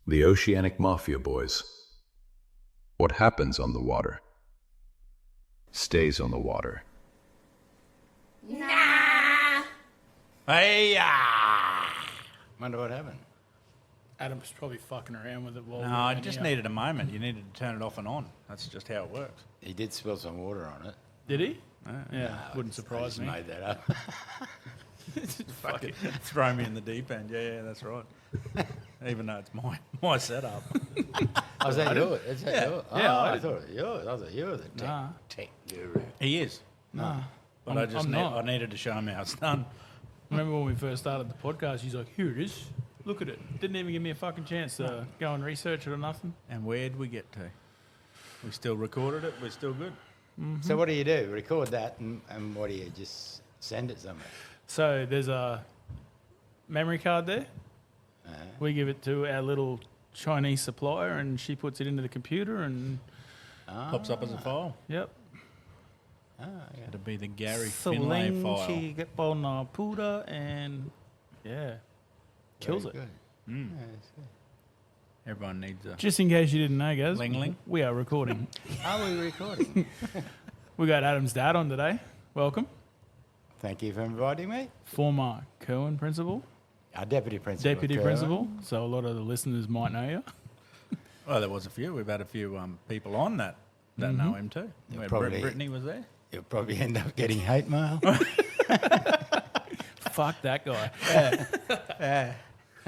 The Oceanic Mafia Boys. What happens on the water stays on the water. Hey, Wonder what happened. Adam's probably fucking around with it while no, I just needed a moment. You needed to turn it off and on. That's just how it works. He did spill some water on it. Did he? No, wouldn't I surprise just me. made that up. Fucking throw me in the deep end. Yeah, that's right. Even though it's my setup. Oh, is that yours? Is that yours? Yeah, Oh, I- I thought it was yours. I thought you were the Nah. tech guru. He is. Nah. But I'm not. I needed to show him how it's done. Remember when we first started the podcast, he's like, here it is. Look at it. Didn't even give me a fucking chance to go and research it or nothing. And where'd we get to? We still recorded it. We're still good. So what do you do? Record that and what do you just send it somewhere? So there's a memory card there. We give it to our little Chinese supplier and she puts it into the computer and, Pops up as a file. yep. It'll be the Gary Finlay file. Puda and, yeah, kills it. Good. Yeah, that's good. Everyone needs a... Just in case you didn't know, guys, Ling ling. we are recording. Are we recording? We got Adam's dad on today. Welcome. Thank you for inviting me. Former Kerwin principal, Our deputy principal. deputy Kerwin. principal. So a lot of the listeners might know you. Well, there was a few. We've had a few people on that know him too. Yeah, Where probably. Brittany was there. You'll probably end up getting hate mail. Fuck that guy.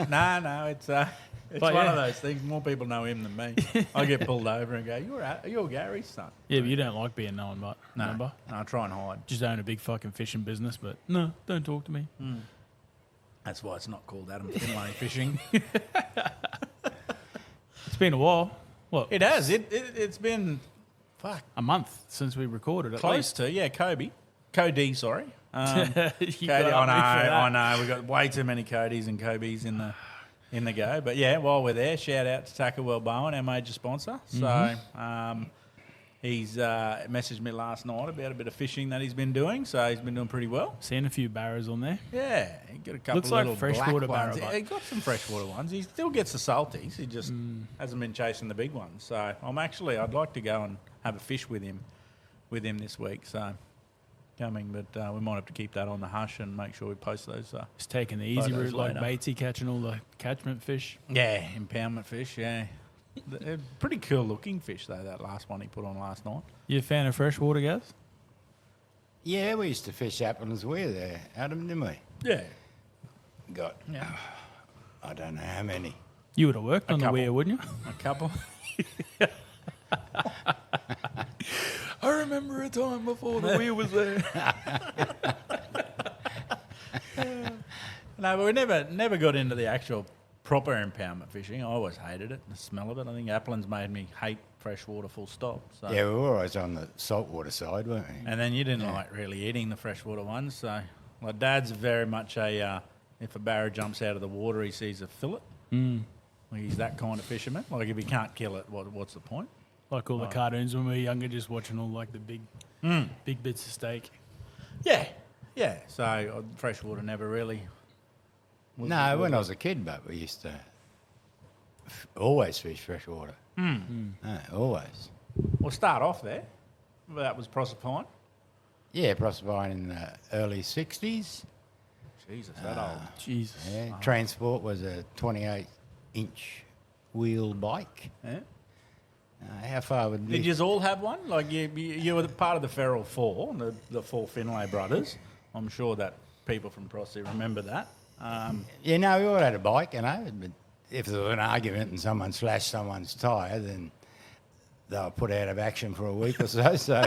No, it's But one yeah. of those things. More people know him than me. I get pulled over and go, "You're Gary's son." Yeah, but you don't like being known, but No, remember? no, I try and hide. Just own a big fucking fishing business, but no, don't talk to me. That's why it's not called Adam Finlay Fishing. It's been a while. What? It has. It's been A month since we recorded at close least. to Cody. Sorry. You Cody, got up me for that. I know. We've got way too many Codys and Kobe's in the go. But yeah, while we're there, shout out to Tuckerwell Bowen, our major sponsor. So he's messaged me last night about a bit of fishing that he's been doing. So he's been doing pretty well. Seen a few barrows on there. Yeah, he got a couple Looks of like little freshwater black ones. barra, He got some freshwater ones. He still gets the salties. He just hasn't been chasing the big ones. So I'd like to go and have a fish with him this week. So coming, but we might have to keep that on the hush and make sure we post those. He's taking the easy Photos route like later. Batesy, catching all the catchment fish. Yeah, impoundment fish. Yeah, they're pretty cool looking fish though. That last one he put on last night. You a fan of freshwater, guys? Yeah, we used to fish Applan's Weir there, Adam, didn't we? Yeah, Got, yeah, I don't know how many. You would have worked on the couple. weir, wouldn't you? a couple. I remember a time before the weir was there. No, but we never got into the actual proper impoundment fishing. I always hated it, the smell of it. I think Applin's made me hate freshwater full stop. So. Yeah, we were always on the saltwater side, weren't we? And then you didn't like really eating the freshwater ones. So my dad's very much if a barra jumps out of the water, he sees a fillet. Like he's that kind of fisherman. Like if he can't kill it, what's the point? Like all the cartoons when we were younger, just watching all like the big bits of steak. Yeah. So freshwater never really. No, when I was a kid, but we used to always fish freshwater. No, always. We'll start off there. That was Proserpine. Yeah, Proserpine in the early 60s. Jesus, that old. Jesus. Yeah, Transport was a 28-inch wheel bike. Yeah. How far would Did you all have one? Like you were part of the Feral Four, the four Finlay brothers. I'm sure that people from Prosser remember that. Yeah, no, we all had a bike, you know. But if there was an argument and someone slashed someone's tyre, then they were put out of action for a week or so. So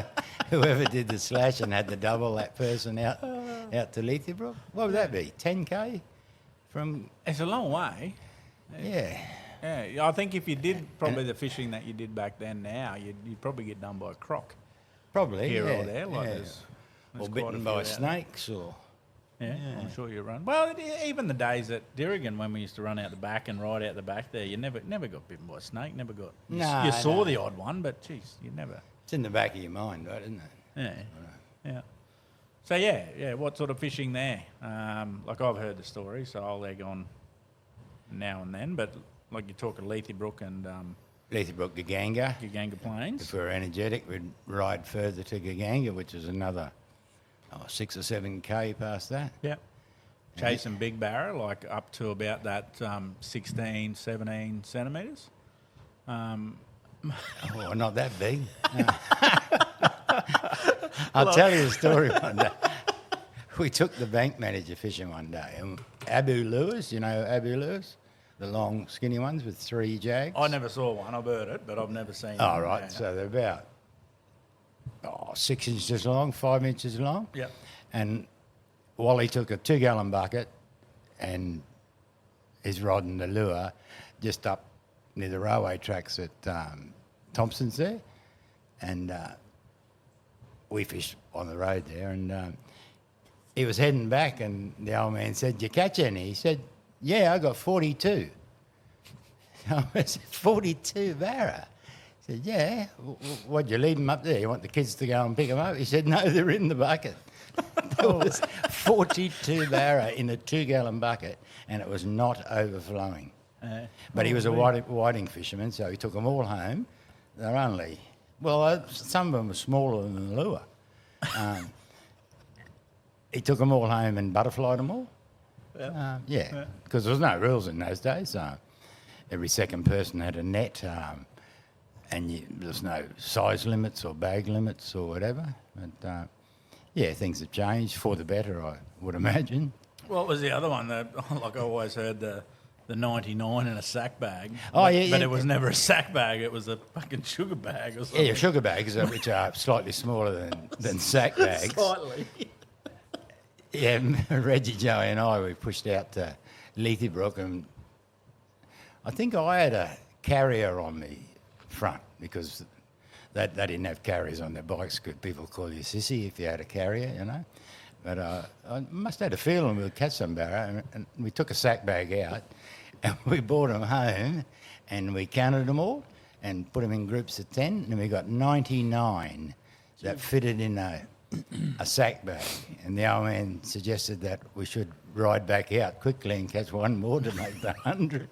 whoever did the slash and had to double that person out to Lethbrook, what would that be? 10k from? It's a long way. Yeah. Yeah, I think if you did probably the fishing that you did back then now, you'd probably get done by a croc Probably. here yeah, or there. Like yeah. there's Or quite a bitten few by out there. snakes or. Yeah, I'm sure you run. Well, even the days at Dirrigan when we used to run out the back and ride out the back there, you never got bitten by a snake. Never got. No, you saw no. the odd one, but geez, you never. It's in the back of your mind, right, isn't it? Yeah, yeah. So yeah. What sort of fishing there? Like I've heard the story, so I'll egg on now and then. But like you're talking Lethe Brook and Lethabrook, Gaganga. Gaganga Plains. If we were energetic, we'd ride further to Gaganga, which is another 6 or 7K past that. Yep. Chasing big barra, like up to about that 16, 17 centimetres. Oh, not that big. No. I'll tell you a story one day. We took the bank manager fishing one day, and Abu Lewis, you know Abu Lewis? The long, skinny ones with 3 jags. I never saw one. I've heard it, but I've never seen Oh, one. right. Yeah. So they're about 6 inches long, 5 inches long. Yep. And Wally took a 2-gallon bucket and his rod and the lure just up near the railway tracks at Thompson's there. And we fished on the road there. And he was heading back, and the old man said, "Did you catch any?" He said, "Yeah, I got 42. I said, 42 barra? He said, "Yeah. What'd you leave them up there? You want the kids to go and pick them up?" He said, "No, they're in the bucket." There was 42 barra in a 2-gallon bucket, and it was not overflowing. But he was a whiting fisherman, so he took them all home. They're only, some of them were smaller than the lure. He took them all home and butterflied them all. Because there was no rules in those days. Every second person had a net, and there was no size limits or bag limits or whatever. But things have changed for the better, I would imagine. What was the other one that, like I always heard, the 99 in a sack bag? Oh, but, yeah, But yeah. it was never a sack bag. It was a fucking sugar bag or something. Yeah, sugar bags, which are slightly smaller than sack bags. Slightly. Yeah, Reggie, Joey and I, we pushed out to Lethe Brook, and I think I had a carrier on the front because they didn't have carriers on their bikes. Could people call you sissy if you had a carrier, you know? But I must have had a feeling we'd catch some barra, and we took a sack bag out and we brought them home and we counted them all and put them in groups of 10, and we got 99 that fitted in a sack bag. And the old man suggested that we should ride back out quickly and catch one more to make the 100.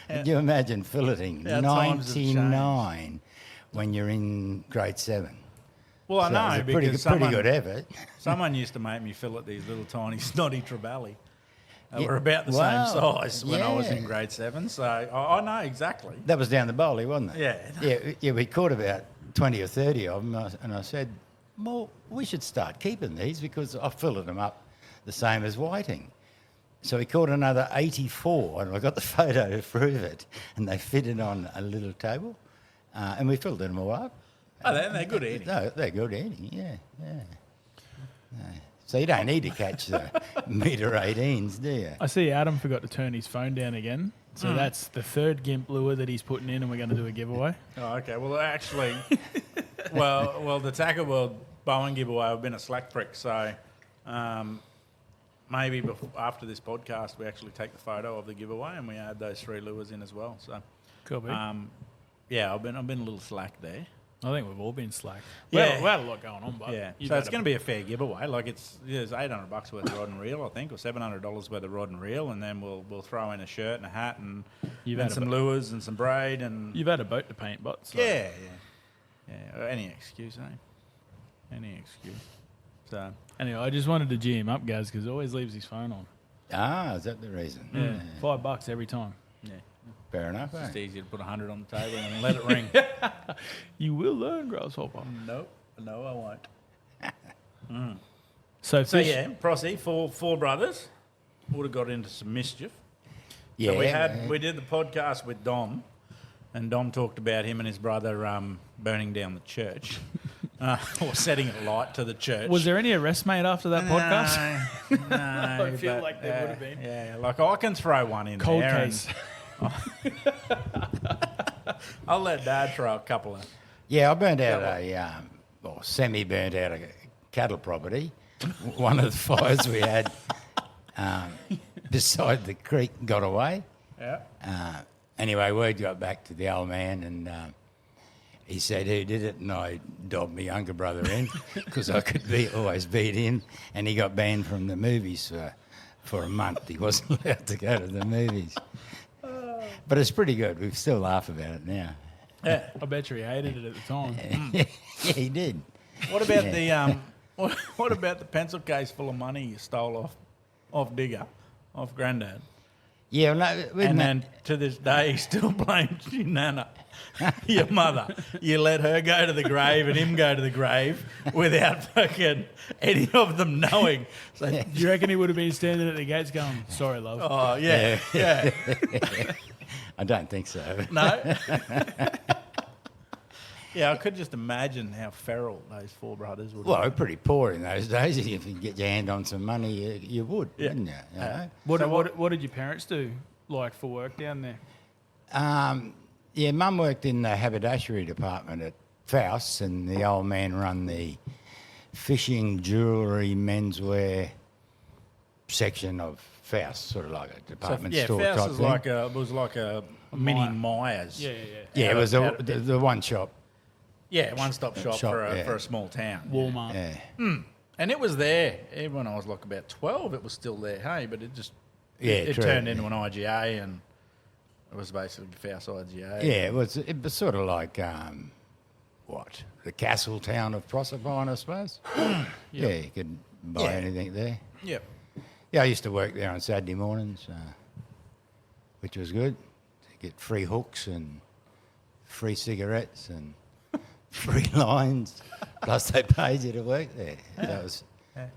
Can you imagine filleting Our times have 99 when you're in grade 7? Well, I So know, it was a because pretty good effort. someone used to make me fillet these little tiny snotty trevally. They Yeah, were about the wow, same size when I was in yeah. grade 7, so I know exactly. That was down the bowley, wasn't it? Yeah. Yeah, we caught about 20 or 30 of them, and I said, well, we should start keeping these because I filled them up the same as whiting. So we caught another 84, and I got the photo to prove it, and they fitted on a little table, and we filled them all up. Oh, they're good eating. No, they're good eating, yeah. No. So you don't need to catch the metre 18s, do you? I see Adam forgot to turn his phone down again. So that's the 3rd gimp lure that he's putting in, and we're going to do a giveaway. Oh, okay. Well, actually, well, the Tackle World Bowen giveaway, I've been a slack prick, so maybe after this podcast, we actually take the photo of the giveaway and we add those 3 lures in as well. So, Cool, be. yeah, I've been a little slack there. I think we've all been slack. Yeah. We had a lot going on, but Yeah, you've so had it's a- going to be a fair giveaway. Like there's $800 worth of rod and reel, I think, or $700 worth of rod and reel, and then we'll throw in a shirt and a hat and You've and had a some bit- lures and some braid and You've had a boat to paint, but so. yeah. Any excuse, eh? Any excuse. So Anyway, I just wanted to G him up, guys, because he always leaves his phone on. Ah, is that the reason? Yeah, $5 every time. yeah, Fair enough, it's just eh? easier to put 100 on the table and let it ring. You will learn, grasshopper. Nope, no, I won't. So, So fish, yeah, Prosy, four brothers would have got into some mischief. Yeah, So we did the podcast with Dom, and Dom talked about him and his brother burning down the church, or setting a light to the church. was there any arrest made after that podcast? No, I feel like there would have been. Yeah, like I can throw one in Cold there. case. I'll let Dad throw a couple of. Yeah, I burnt out semi-burnt out a cattle property. One of the fires we had beside the creek got away. Yeah. Anyway, word got back to the old man, and he said, who did it? And I dobbed my younger brother in because I could always beat him, and he got banned from the movies for a month. He wasn't allowed to go to the movies. But it's pretty good. We still laugh about it now. Yeah. I bet you he hated it at the time. Yeah, he did. What about the what about the pencil case full of money you stole off Digger, off Grandad? Yeah, no, And then to this day, he still blames your nana, your mother. You let her go to the grave and him go to the grave without fucking any of them knowing. So, Do you reckon he would have been standing at the gates going, "Sorry, love"? oh yeah, yeah. I don't think so. No. Yeah, I could just imagine how feral those four brothers would. Well, we're pretty poor in those days. If you could get your hand on some money, you would, Yeah. wouldn't you? You know? What did your parents do, like, for work down there? Yeah, Mum worked in the haberdashery department at Faust's, and the old man run the fishing, jewellery, menswear section of Faust, sort of like a department store Faust type was thing. was like a mini Myers. Yeah. Yeah, it was out of the one shop. Yeah, one-stop shop, Shop, for yeah. a small town. Walmart. Yeah. And it was there. Even when I was like about 12, it was still there, hey? But it just Yeah, it true, turned yeah. into an IGA, and it was basically Faust IGA. Yeah, it was sort of like, the castle town of Proserpine, I suppose. Yeah, you could buy Yeah. anything there. Yep. Yeah, I used to work there on Saturday mornings, which was good. To get free hooks and free cigarettes and free lines. Plus they paid you to work there. That was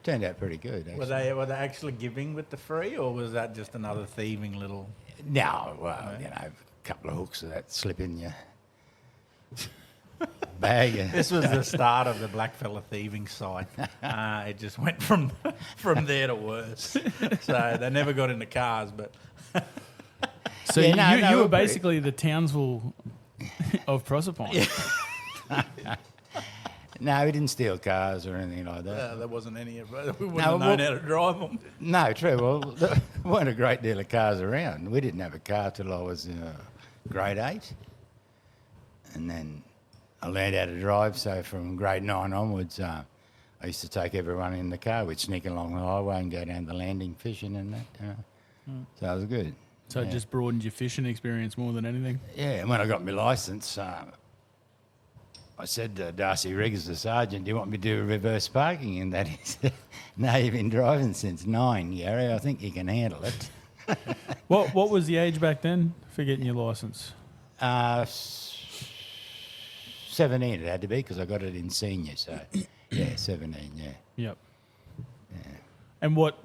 turned out pretty good, actually. Were they actually giving with the free, or was that just another thieving little? No, well, you know, a couple of hooks of that slip in your bag. This was the start of the blackfella thieving side. It just went from there to worse. So they never got into cars, but So Yeah, you no, were we're pretty- basically the Townsville of Proserpine. No, we didn't steal cars or anything like that. there wasn't any of it. We wouldn't No, have known well- how to drive them. No, true. Well, there weren't a great deal of cars around. We didn't have a car till I was grade 8. And then I learned how to drive. So from grade 9 onwards, I used to take everyone in the car. We'd sneak along the highway and go down the landing fishing and that. So it was good. So it just broadened your fishing experience more than anything. Yeah, and when I got my licence, I said to Darcy Riggs, the sergeant, do you want me to do reverse parking? And that he said, no, you've been driving since 9, Gary. I think you can handle it. What was the age back then for getting your licence? 17 it had to be because I got it in senior. So, yeah, 17, yeah. Yep. And what?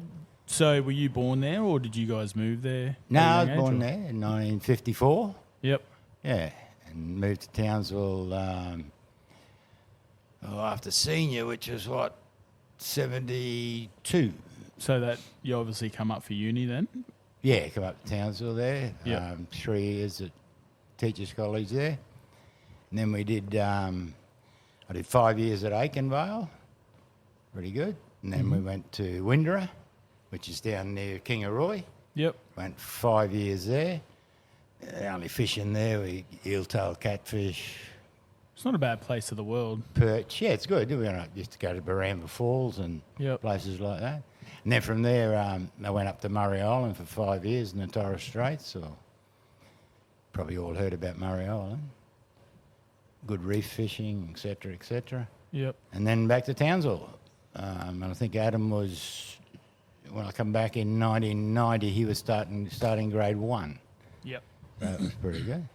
So were you born there, or did you guys move there? No, at a I was young age, born or- there in 1954. Yep. Yeah, and moved to Townsville after senior, which was, 72. So that you obviously come up for uni then. Yeah, come up to Townsville there. Yep. 3 years at Teachers College there. And then we did, I did 5 years at Aikenvale. Pretty good. And then we went to Windra, which is down near Kingaroy. Yep. Went 5 years there. Only fishing there, we eel-tailed catfish, It's not a bad place of the world. perch. Yeah, it's good. We used to go to Baramba Falls and Yep. places like that. And then from there, I went up to Murray Island for 5 years in the Torres Straits. So probably all heard about Murray Island. Good reef fishing, etc., etc. Yep. And then back to Townsville. And I think Adam was, when I come back in 1990, he was starting grade 1. Yep. That was pretty good.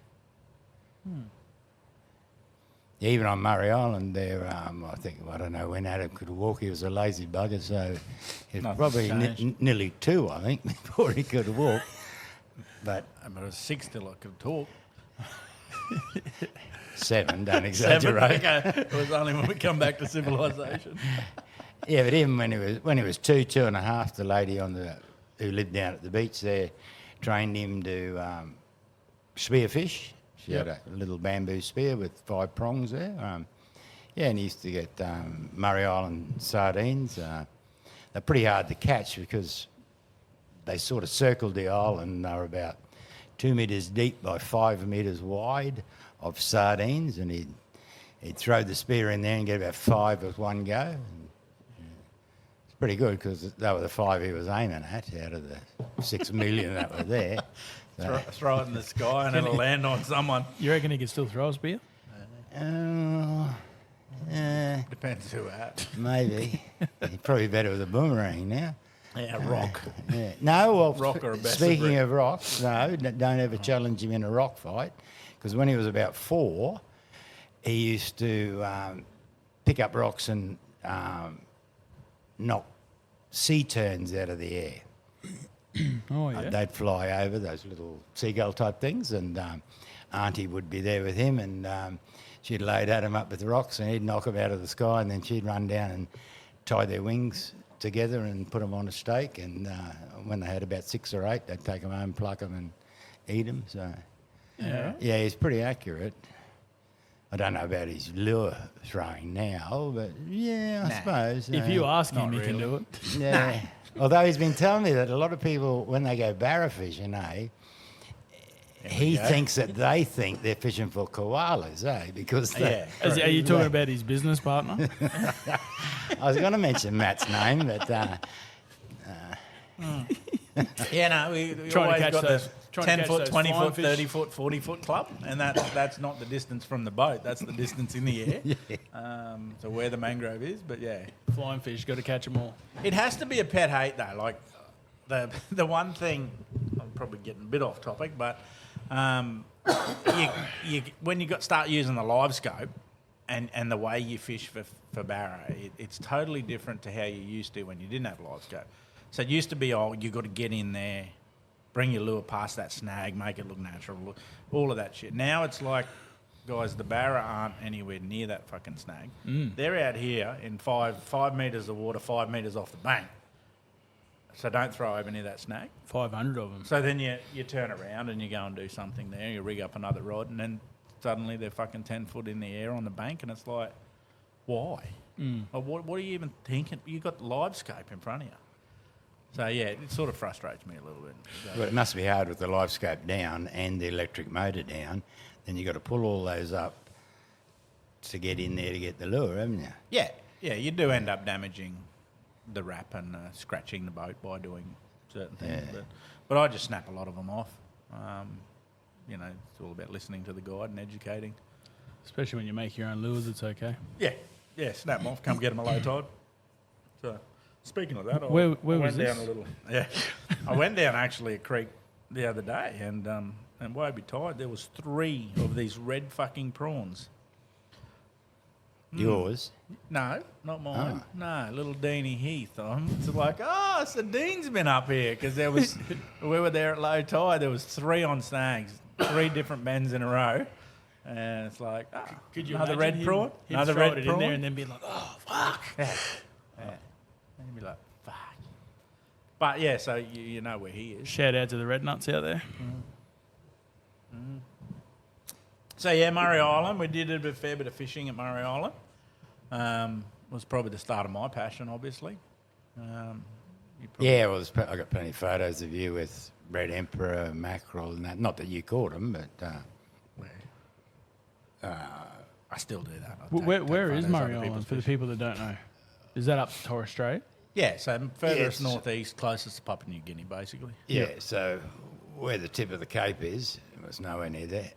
Yeah, even on Murray Island there, I don't know when Adam could walk. He was a lazy bugger, so he was Nothing's probably changed. nearly 2, I think, before he could walk. But I was 6 till I could talk. 7, don't 7, exaggerate. okay. It was only when we come back to civilization. Yeah, but even when he was 2 and a half, the lady who lived down at the beach there trained him to spearfish. She had a little bamboo spear with 5 prongs there. And he used to get Murray Island sardines. They're pretty hard to catch because they sort of circled the island. They were about 2 metres deep by 5 metres wide of sardines, and he'd throw the spear in there and get about 5 with one go. And, pretty good because they were the 5 he was aiming at out of the 6 million that were there. So, Throw it in the sky and it'll land on someone. You reckon he could still throw a spear? Depends who at. maybe. He's probably better with a boomerang now. Yeah, rock. Yeah. No, well, Rock or a best speaking of of rocks, no, don't ever challenge him in a rock fight because when he was about 4, he used to pick up rocks and knock sea terns out of the air. Oh, yeah. They'd fly over, those little seagull type things, and Auntie would be there with him and she'd load at him up with rocks and he'd knock them out of the sky and then she'd run down and tie their wings together and put them on a stake, and when they had about 6 or 8, they'd take them home, pluck them and eat them. So, yeah, he's pretty accurate. I don't know about his lure throwing now, but yeah, I suppose. If you ask him, Not he can really. do it. Yeah. Although he's been telling me that a lot of people, when they go barra fishing, he thinks that they think they're fishing for koalas, because Yeah. Are you talking about his business partner? I was going to mention Matt's name, but Yeah, no, we Trying to always catch got those- the trying to 10 catch foot, those 20 flying foot, fish. 30 foot, 40 foot club, and that's not the distance from the boat. That's the distance in the air. So where the mangrove is, but yeah, Flying fish, got to catch them all. it has to be a pet hate though. Like the one thing, I'm probably getting a bit off topic, but when you start using the live scope and the way you fish for barra, it's totally different to how you used to when you didn't have live scope. So it used to be, you got to get in there, bring your lure past that snag, make it look natural, all of that shit. Now it's like, guys, the barra aren't anywhere near that fucking snag. They're out here in 5 metres of water, 5 metres off the bank. So don't throw over near that snag. 500 of them. So then you turn around and you go and do something there, you rig up another rod, and then suddenly they're fucking 10 foot in the air on the bank, and it's like, why? Like, what are you even thinking? You've got live scope in front of you. So, yeah, it sort of frustrates me a little bit. but it must be hard with the live scope down and the electric motor down. Then you've got to pull all those up to get in there to get the lure, haven't you? Yeah, you do end up damaging the wrap and scratching the boat by doing certain things. Yeah. But I just snap a lot of them off. It's all about listening to the guide and educating. Especially when you make your own lures, it's okay. Yeah, snap them off. Come get them a low tide. So, speaking of that, Where I was went this? down a little. Yeah, I went down actually a creek the other day, and Woby Tide, there was 3 of these red fucking prawns. Yours? No, not mine. No, little Deanie Heath. It's like, so Dean's been up here because there was. We were there at low tide. There was 3 on snags, 3 different bends in a row, and it's like, Could you another imagine red prawn, He'd another throw red it prawn, in there and then be like, oh, fuck. yeah. And you'd be like, fuck. But yeah, so you know where he is. Shout out to the red nuts out there. So yeah, Murray Island. We did a fair bit of fishing at Murray Island. Was probably the start of my passion, obviously. Yeah, I got plenty of photos of you with red emperor, mackerel, and that. Not that you caught them, but I still do that. I Where take is photos of Murray other people's Island for the fishing. people that don't know? Is that up Torres Strait? Yeah, so furthest it's- northeast, closest to Papua New Guinea, basically. yeah. So where the tip of the Cape is, it was nowhere near there.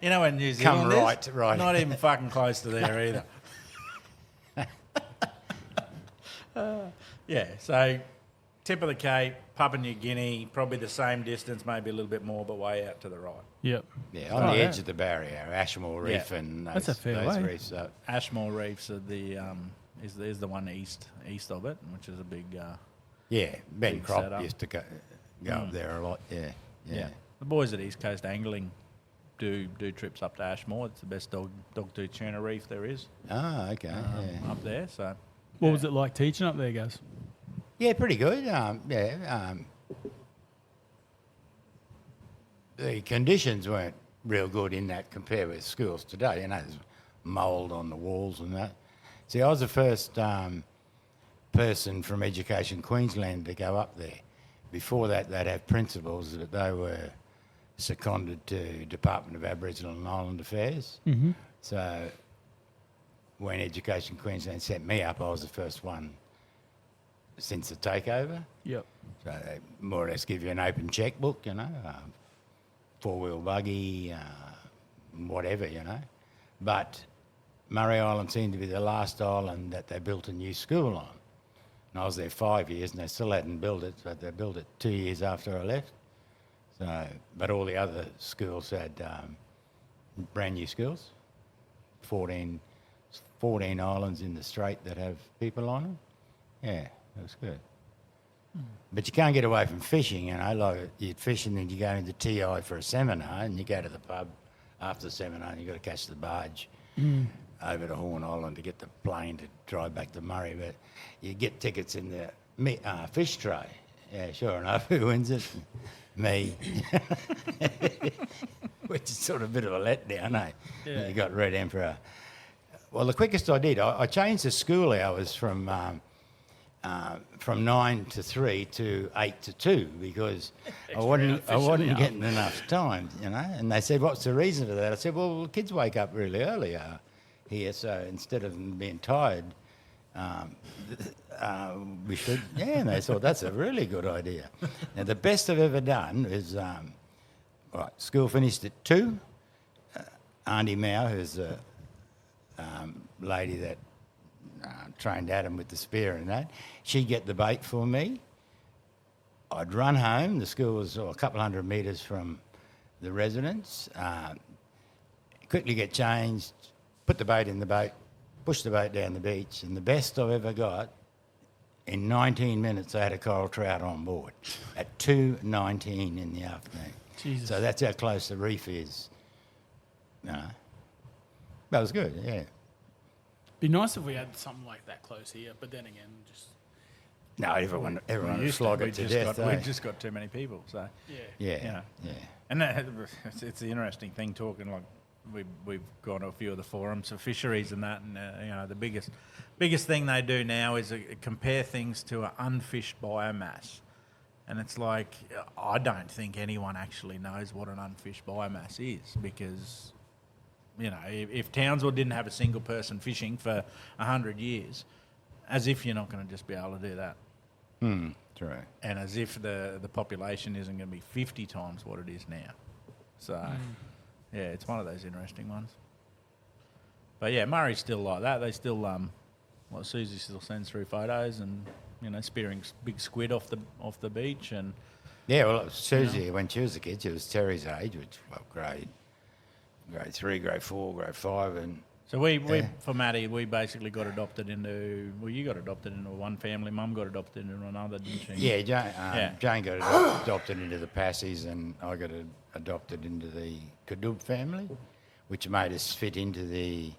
You know when New Come Zealand is? right. Not even fucking close to there either. Yeah, so tip of the Cape, Papua New Guinea, probably the same distance, maybe a little bit more, but way out to the right. Yep. Yeah, on the edge of the barrier, Ashmore Reef and those, That's a fair those way. reefs up. Ashmore Reefs are is the one east of it, which is a big Yeah, Ben Big Crop setup. used to go up there a lot. Yeah. The boys at East Coast Angling do trips up to Ashmore. It's the best dogtooth tuna reef there is Oh, okay. Yeah. up there. So What was it like teaching up there, guys? Yeah, pretty good. The conditions weren't real good in that compared with schools today. You know, there's mould on the walls and that. See, I was the first person from Education Queensland to go up there. Before that, they'd have principals, but they were seconded to Department of Aboriginal and Island Affairs. So when Education Queensland set me up, I was the first one since the takeover. Yep. So they more or less give you an open checkbook, you know, four-wheel buggy, whatever, you know. But Murray Island seemed to be the last island that they built a new school on. And I was there 5 years and they still hadn't built it, but they built it 2 years after I left. So, but all the other schools had brand new schools, 14 islands in the strait that have people on them. Yeah, it was good. But you can't get away from fishing, you know, like you'd fish and then you go into TI for a seminar and you go to the pub after the seminar and you've got to catch the barge over to Horn Island to get the plane to drive back to Murray. But you get tickets in the fish tray. Yeah, sure enough, who wins it? Me. Which is sort of a bit of a letdown, eh? Yeah. You got Red Emperor. Well, the quickest I did, I changed the school hours from 9 to 3 to 8 to 2 because I wasn't getting enough time, you know. And they said, "What's the reason for that?" I said, "Well, kids wake up really early here, so instead of them being tired, we should." Yeah, and they thought that's a really good idea. Now, the best I've ever done is, right, school finished at 2. Auntie Mao, who's a lady that trained Adam with the spear and that, she'd get the bait for me. I'd run home. The school was a couple hundred metres from the residence. Quickly get changed, put the bait in the boat, push the boat down the beach, and the best I've ever got, in 19 minutes I had a coral trout on board at 2:19 in the afternoon. Jesus. So that's how close the reef is. That was good, yeah. Be nice if we had something like that close here, but then again, just No, everyone would used flog to. it to death. We've just got too many people. So Yeah, Yeah. yeah. And it's an interesting thing talking like we've gone to a few of the forums for fisheries and that, and you know the biggest thing they do now is compare things to an unfished biomass, and it's like I don't think anyone actually knows what an unfished biomass is because you know if Townsville didn't have a single person fishing for 100 years, as if you're not going to just be able to do that. True. And as if the population isn't going to be 50 times what it is now. So, yeah, it's one of those interesting ones. But yeah, Murray's still like that. They still, Susie still sends through photos and, you know, spearing big squid off the beach. And Yeah, well, Susie, when she was a kid, she was Terry's age, which, well, grade 3, grade 4, grade 5, and... so for Maddie, we basically got adopted into... Well, you got adopted into one family. Mum got adopted into another, didn't she? Yeah, Jane got adopted into the Passies and I got adopted into the Kadub family, which made us fit into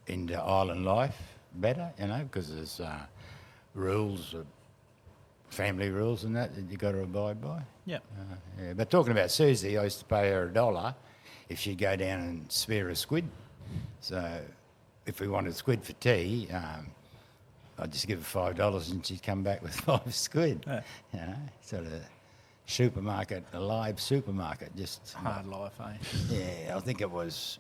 island life better, you know, because there's rules, family rules and that you got to abide by. Yep. Yeah. But talking about Susie, I used to pay her $1 if she'd go down and spear a squid. So if we wanted squid for tea, I'd just give her $5 and she'd come back with 5 squid. Yeah. You know, sort of supermarket, a live supermarket. Just Hard life, eh? Yeah, I think it was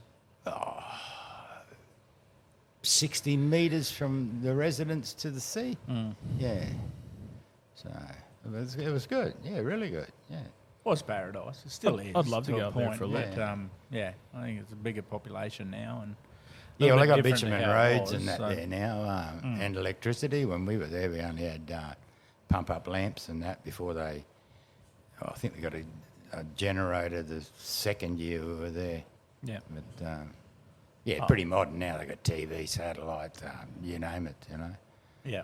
60 metres from the residence to the sea. Yeah. So it was good. Yeah, really good. Yeah. Was paradise. It still is. I'd love to a go up there point, for a but, look. yeah, I think it's a bigger population now. And Yeah, well, they got different to bitumen how it roads was, and that so- there now, and electricity. When we were there, we only had pump-up lamps and that before they... I think we got a generator the second year we were there. Yeah. But, pretty modern now. They got TV, satellite, you name it, you know. Yeah.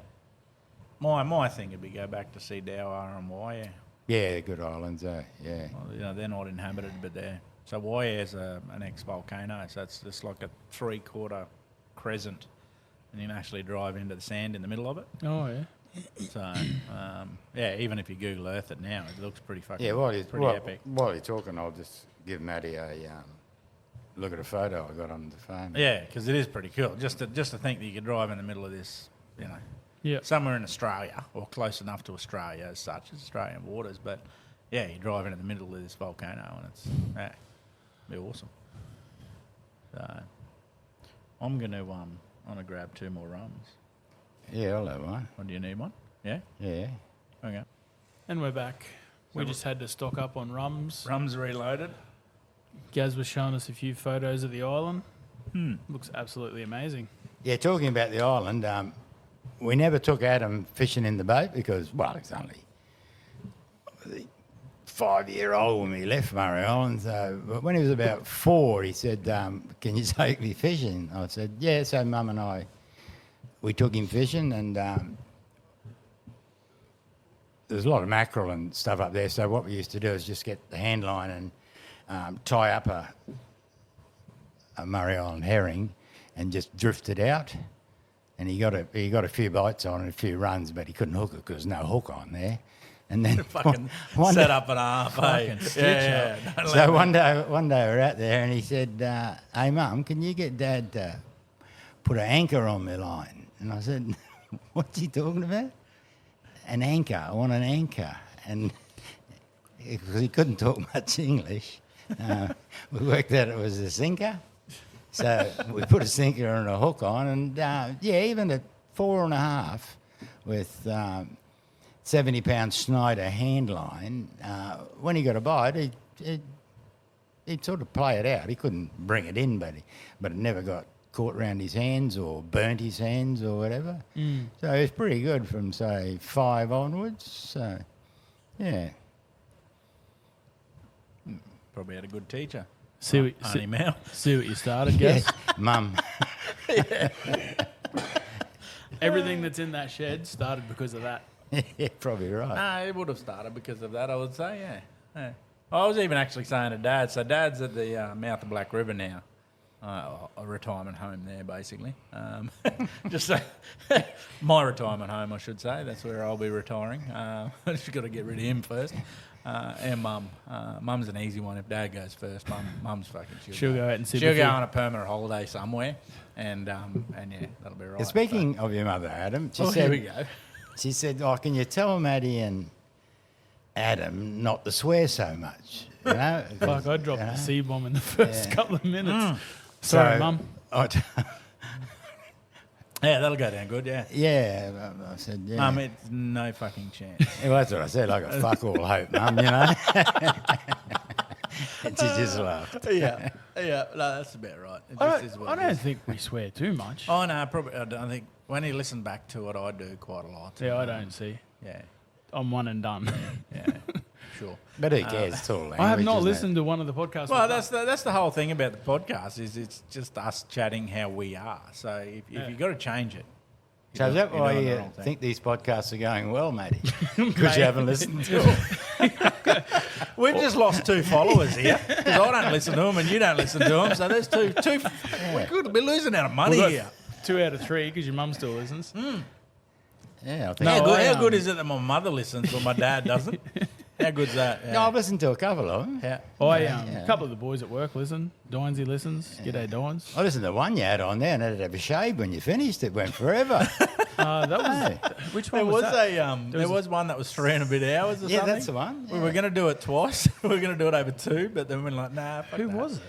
My thing would be go back to see Dowar and Waiya. Yeah, good islands, yeah. Well, you know, they're not inhabited, but they're... So Waiya is an ex-volcano, so it's just like a 3/4 crescent, and you can actually drive into the sand in the middle of it. Oh, yeah. So, yeah, even if you Google Earth it now, it looks pretty fucking Yeah, epic. while you're talking, I'll just give Maddie a look at a photo I got on the phone. Yeah, because it is pretty cool. Just to think that you could drive in the middle of this, you know, Yeah. somewhere in Australia or close enough to Australia as such, as Australian waters. But yeah, you drive into the middle of this volcano and it's be awesome. So I'm gonna grab 2 more rums. Yeah, I'll have one. Or do you need one? Yeah? Yeah. Okay. And we're back. We just had to stock up on rums. Rum's reloaded. Gaz was showing us a few photos of the island. Looks absolutely amazing. Yeah, talking about the island, we never took Adam fishing in the boat because, well, it's only 5-year-old when we left Murray Island. So, but when he was about 4, he said, "Can you take me fishing?" I said, "Yeah." So Mum and I, we took him fishing, and there's a lot of mackerel and stuff up there. So what we used to do is just get the hand line and tie up a Murray Island herring and just drift it out. And he got a few bites on and a few runs, but he couldn't hook it because there's no hook on there. And then Fucking one set day- up an half, eh? Yeah. Don't So let one day we're out there and he said, "Hey Mum, can you get Dad to put an anchor on my line?" And I said, "What's he talking about?" "An anchor. I want an anchor." And because he couldn't talk much English, we worked out it was a sinker. So we put a sinker and a hook on, and even at 4.5 with 70-pound Schneider hand line, when he got a bite, he'd sort of play it out. He couldn't bring it in, but it never got caught around his hands or burnt his hands or whatever. So it was pretty good from, say, 5 onwards. So, yeah. Probably had a good teacher. See what, Auntie Mel. see what you started, Gaz? Mum. Everything that's in that shed started because of that. Yeah, probably right. No, it would have started because of that, I would say, yeah. I was even actually saying to Dad, so Dad's at the mouth of Black River now, a retirement home there, basically. Just so, my retirement home, I should say. That's where I'll be retiring. Just got to get rid of him first. And Mum. Mum's an easy one. If Dad goes first, Mum's fucking She'll go out and sit She'll with go you. on a permanent holiday somewhere, and yeah, that'll be right. Speaking of your mother, Adam, she Here said, we go. She said, "Oh, can you tell Maddie and Adam not to swear so much?" You know? Fuck, I dropped the C-bomb in the first Yeah. couple of minutes. Sorry, Mum. Yeah, that'll go down good, yeah. Yeah, I said, yeah. Mum, it's no fucking chance. Well, that's what I said. I got fuck all hope, Mum, you know. And she just laughed. yeah, no, that's about right. It I just is what don't, I it don't is. think we swear too much. Oh, no, probably. I don't think when you listen back to it, I do quite a lot. Yeah, I don't see. Yeah, I'm one and done. yeah, sure. But who cares? It's all language, I have not isn't it? listened to one of the podcasts. Well, we've done. that's the whole thing about the podcast is it's just us chatting how we are. So if you've got to change it. So is that you're why doing the you wrong thing. think these podcasts are going well, matey? Because you haven't listened to them. We've just lost 2 followers here because I don't listen to them and you don't listen to them. So there's two. We could be losing out of money We've got here. 2 out of 3 because your mum still listens. Yeah, I think. No, I, How good is it that my mother listens but my dad doesn't? How good's that? Yeah. No, I've listened to a couple of them. Yeah. A couple of the boys at work listen. Dinesy listens. G'day, Dines. I listened to one you had on there and had to have a shave when you finished. It went forever. That was Hey. which There one was was that? there was one that was 3 and a bit hours or Yeah, something. that's the one. We were going to do it twice. We were going to do it over 2, but then we were like, nah. Fuck Who that. was it?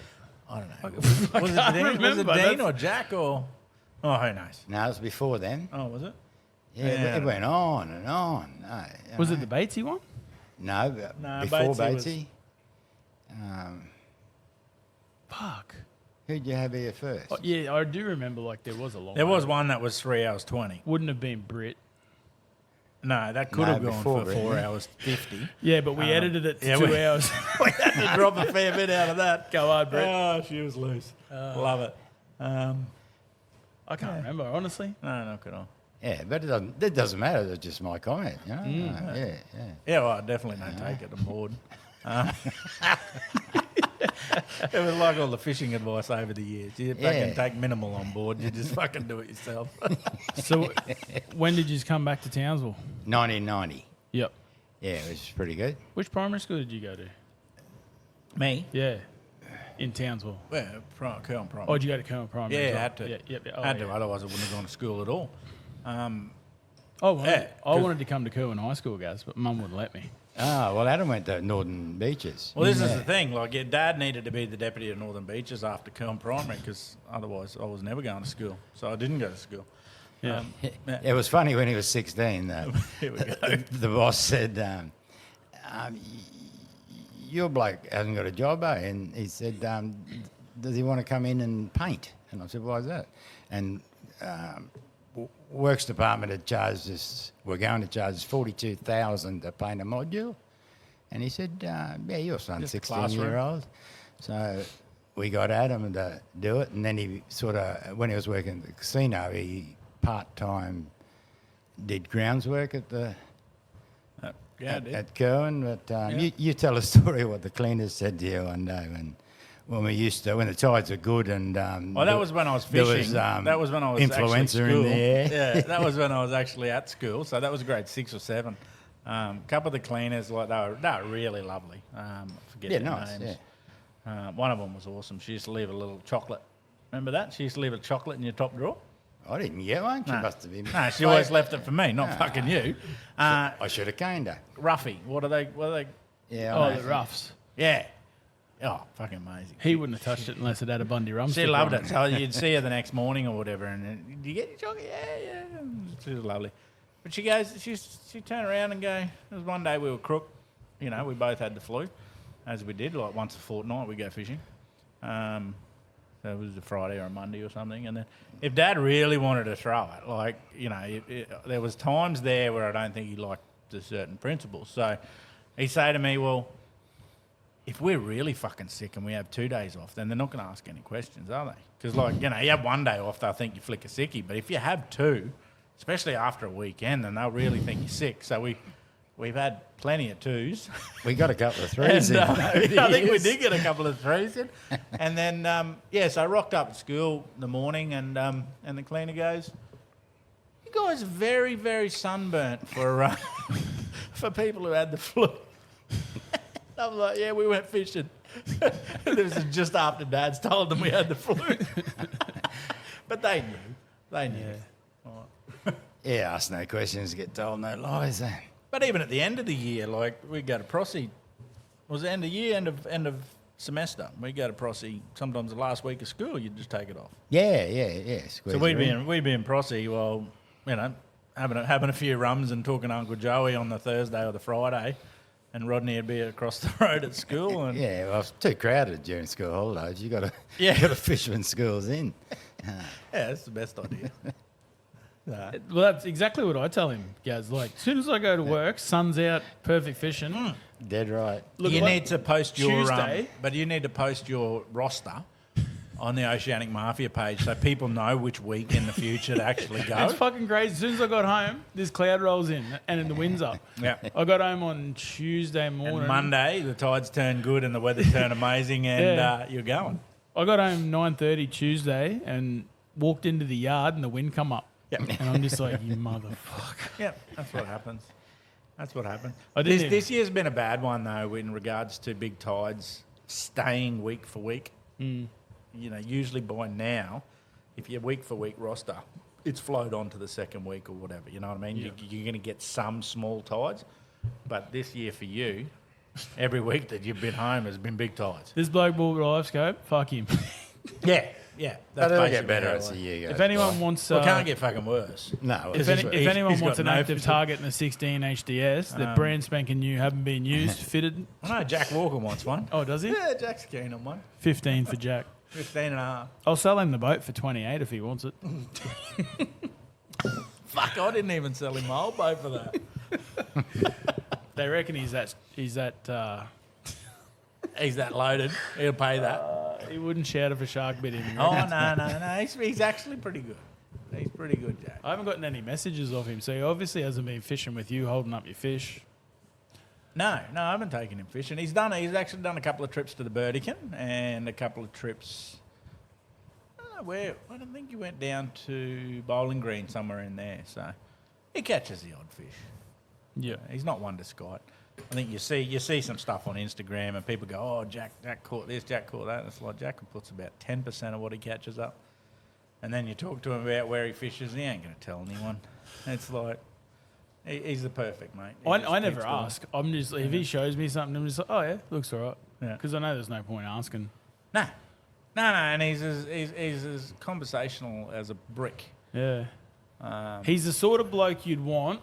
I don't know. Was it can't Dean? Was it remember. Dean That's- or Jack or? Oh, who knows? No, it was before then. Oh, was it? Yeah, Yeah. it went on and on. No, Was it the Batesy one? No, No, before Batesy was- Batesy. Fuck. Who'd you have here first? Oh, yeah, I do remember. Like there was a long. There was one. one that was 3 hours 20. Wouldn't have been Brit. No, that could No, have gone before for Brit, 4 yeah. hours 50. Yeah, but we edited it to yeah, 2 we- hours. We had to drop a fair bit out of that. Go hard, Brit. Oh, she was loose. Love it. I can't remember honestly. No, not good on. Yeah, but it doesn't matter. That's just my comment. You know? Yeah. Yeah, well, I definitely don't take it on board. It was like all the fishing advice over the years. You fucking Yeah. take minimal on board. You just fucking do it yourself. So, when did you come back to Townsville? 1990. Yep. Yeah, it was pretty good. Which primary school did you go to? Me? Yeah, in Townsville. Yeah, Curl Primary. Oh, did you go to Colonel Primary? Yeah, as well? had to. Yeah. Oh, had yeah. to, otherwise I wouldn't have gone to school at all. I Yeah, wanted to come to Kerwin High School, guys, but Mum wouldn't let me. Ah, well, Adam went to Northern Beaches. Well, this is Yeah. the thing. Like, your dad needed to be the deputy at Northern Beaches after Curl Primary because otherwise I was never going to school. So I didn't go to school. Yeah. It was funny when he was 16, though. Here we go. The boss said, your bloke hasn't got a job, eh? And he said, does he want to come in and paint? And I said, why is that? And Works Department had charged us, we're going to charge us $42,000 to paint a module. And he said, yeah, your son's Just 16-year-old. So we got Adam to do it. And then he sort of, when he was working at the casino, he part-time did grounds work at the at Curwen. But you tell a story what the cleaners said to you one day when we used to, when the tides are good and well, that was when I was fishing. That was when I was influenza actually at in school. there. Yeah, that was when I was actually at school. So that was grade 6 or 7. A couple of the cleaners, like they were really lovely. I forget their nice. names. Yeah. One of them was awesome. She used to leave a little chocolate. Remember that? She used to leave a chocolate in your top drawer. I didn't get one. She No. must have been. No, she always left it for me, not fucking you. I should have caned her. Ruffy, what are they? Yeah. Oh, I know. the roughs. Yeah. Oh, fucking amazing. He wouldn't have touched it unless it had a Bundy rum. She sticker loved on it. So you'd see her the next morning or whatever, and then, "Did you get your chocolate?" Yeah. She was lovely. But she goes, she turned around and go. There was one day we were crook. You know, we both had the flu, as we did, like once a fortnight we go fishing. So it was a Friday or a Monday or something. And then if Dad really wanted to throw it, like, you know, there was times there where I don't think he liked the certain principles. So he'd say to me, well, if we're really fucking sick and we have 2 days off, then they're not going to ask any questions, are they? Because, like, you know, you have 1 day off, they'll think you flick a sickie. But if you have 2, especially after a weekend, then they'll really think you're sick. So we've had plenty of 2s. We got a couple of 3s in. I think we did get a couple of 3s in. And then, so I rocked up at school in the morning and the cleaner goes, you guys are very, very sunburnt for for people who had the flu. I'm like, yeah, we went fishing. This is just after Dad's told them we had the flu. But they knew. They knew. Yeah. Yeah, ask no questions, get told no lies. Eh? But even at the end of the year, like, we go to Prosy. Was it end of year, end of semester? We go to Prosy. Sometimes the last week of school, you just take it off. Yeah. So we'd be in Prosy, well, you know, having a few rums and talking to Uncle Joey on the Thursday or the Friday, and Rodney would be across the road at school. And Yeah, well, it's too crowded during school holidays. You got to fish when school's in. yeah, that's the best idea. Well, that's exactly what I tell him, Gaz. Like, as soon as I go to work, sun's out, perfect fishing. Dead right. Look, You like need to post your Tuesday. but you need to post your roster on the Oceanic Mafia page so people know which week in the future to actually go. It's fucking crazy. As soon as I got home, this cloud rolls in and then the wind's up. Yeah. I got home on Tuesday morning. And Monday, the tides turn good and the weather turn amazing, and you're going. I got home 9:30 Tuesday and walked into the yard and the wind come up. Yeah. And I'm just like, you motherfucker. Yeah, that's what happens. That's what happens. I didn't This year's been a bad one, though, in regards to big tides staying week for week. You know, usually by now, if you're week for week roster, it's flowed on to the second week or whatever. You know what I mean? Yeah. You're going to get some small tides. But this year for you, every week that you've been home has been big tides. This bloke bought a live scope. Fuck him. Yeah. That'll basically get better how as it the works. year goes If anyone by. wants, Well, it can't get fucking worse. No, if it's anyone he's wants got an no active fishing. target in the 16 HDS, that brand spanking new, haven't been used, fitted. I know Jack Walker wants one. Oh, does he? Yeah, Jack's keen on one. 15 for Jack. 15 and a half. I'll sell him the boat for 28 if he wants it. Fuck, I didn't even sell him my old boat for that. They reckon he's that He's that loaded. He'll pay that. he wouldn't shout if a shark bit him. Oh, no. He's actually pretty good. He's pretty good, Jack. I haven't gotten any messages of him, so he obviously hasn't been fishing with you, holding up your fish. No, I haven't taken him fishing. He's actually done a couple of trips to the Burdekin and a couple of trips. I don't know where. I don't think he went down to Bowling Green, somewhere in there. So he catches the odd fish. Yeah. He's not one to skite. I think you see some stuff on Instagram and people go, oh, Jack caught this, Jack caught that. And it's like Jack puts about 10% of what he catches up. And then you talk to him about where he fishes, he ain't going to tell anyone. It's like, he's the perfect mate. I never ask. I'm just, if he shows me something, I'm just like, oh, yeah, looks all right. Yeah. Because I know there's no point asking. No, and he's as conversational as a brick. Yeah. He's the sort of bloke you'd want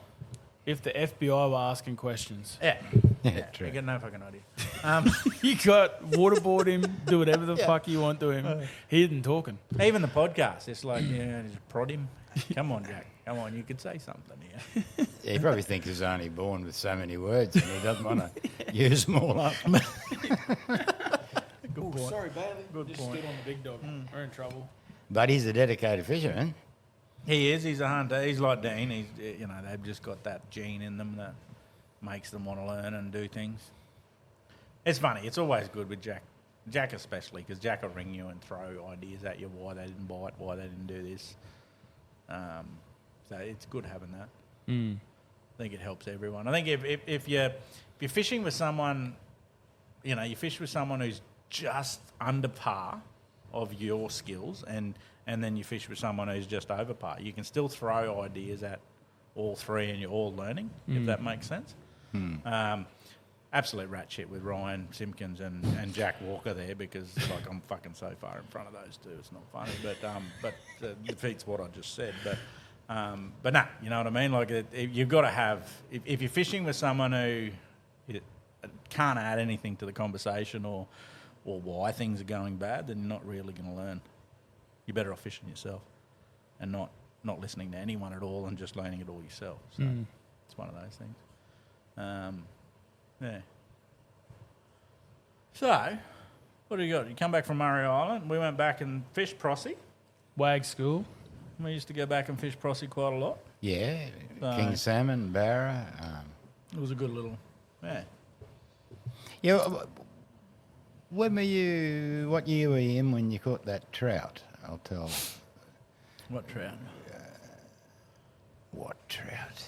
if the FBI were asking questions. Yeah. Yeah, true. You got no fucking idea. You got waterboard him, do whatever the fuck you want to him. He isn't talking. Even the podcast, it's like, just prod him. Come on, Jack. Come on, you could say something here. Yeah, he probably thinks he's only born with so many words and he doesn't want to use them all up. Good point. Sorry, Bailey. Good Just point. stood on the big dog. We're in trouble. But he's a dedicated fisherman. He is. He's a hunter. He's like Dean. He's, they've just got that gene in them that makes them want to learn and do things. It's funny. It's always good with Jack. Jack especially, because Jack will ring you and throw ideas at you why they didn't bite, why they didn't do this. So it's good having that. I think it helps everyone. I think if you're fishing with someone, you fish with someone who's just under par of your skills, and then you fish with someone who's just over par, you can still throw ideas at all three and you're all learning, if that makes sense. Absolute rat shit with Ryan Simpkins and Jack Walker there, because I'm fucking so far in front of those two, it's not funny, but defeats what I just said. But nah, you know what I mean? Like you've got to have, if you're fishing with someone who can't add anything to the conversation or why things are going bad, then you're not really going to learn. You're better off fishing yourself and not listening to anyone at all and just learning it all yourself. So it's one of those things. Yeah. So, what do you got? You come back from Murray Island. We went back and fished Prossie. Wag school. We used to go back and fish Prossie quite a lot. Yeah, king salmon, barra. It was a good little, yeah. Yeah, what year were you in when you caught that trout? I'll tell. What trout? What trout?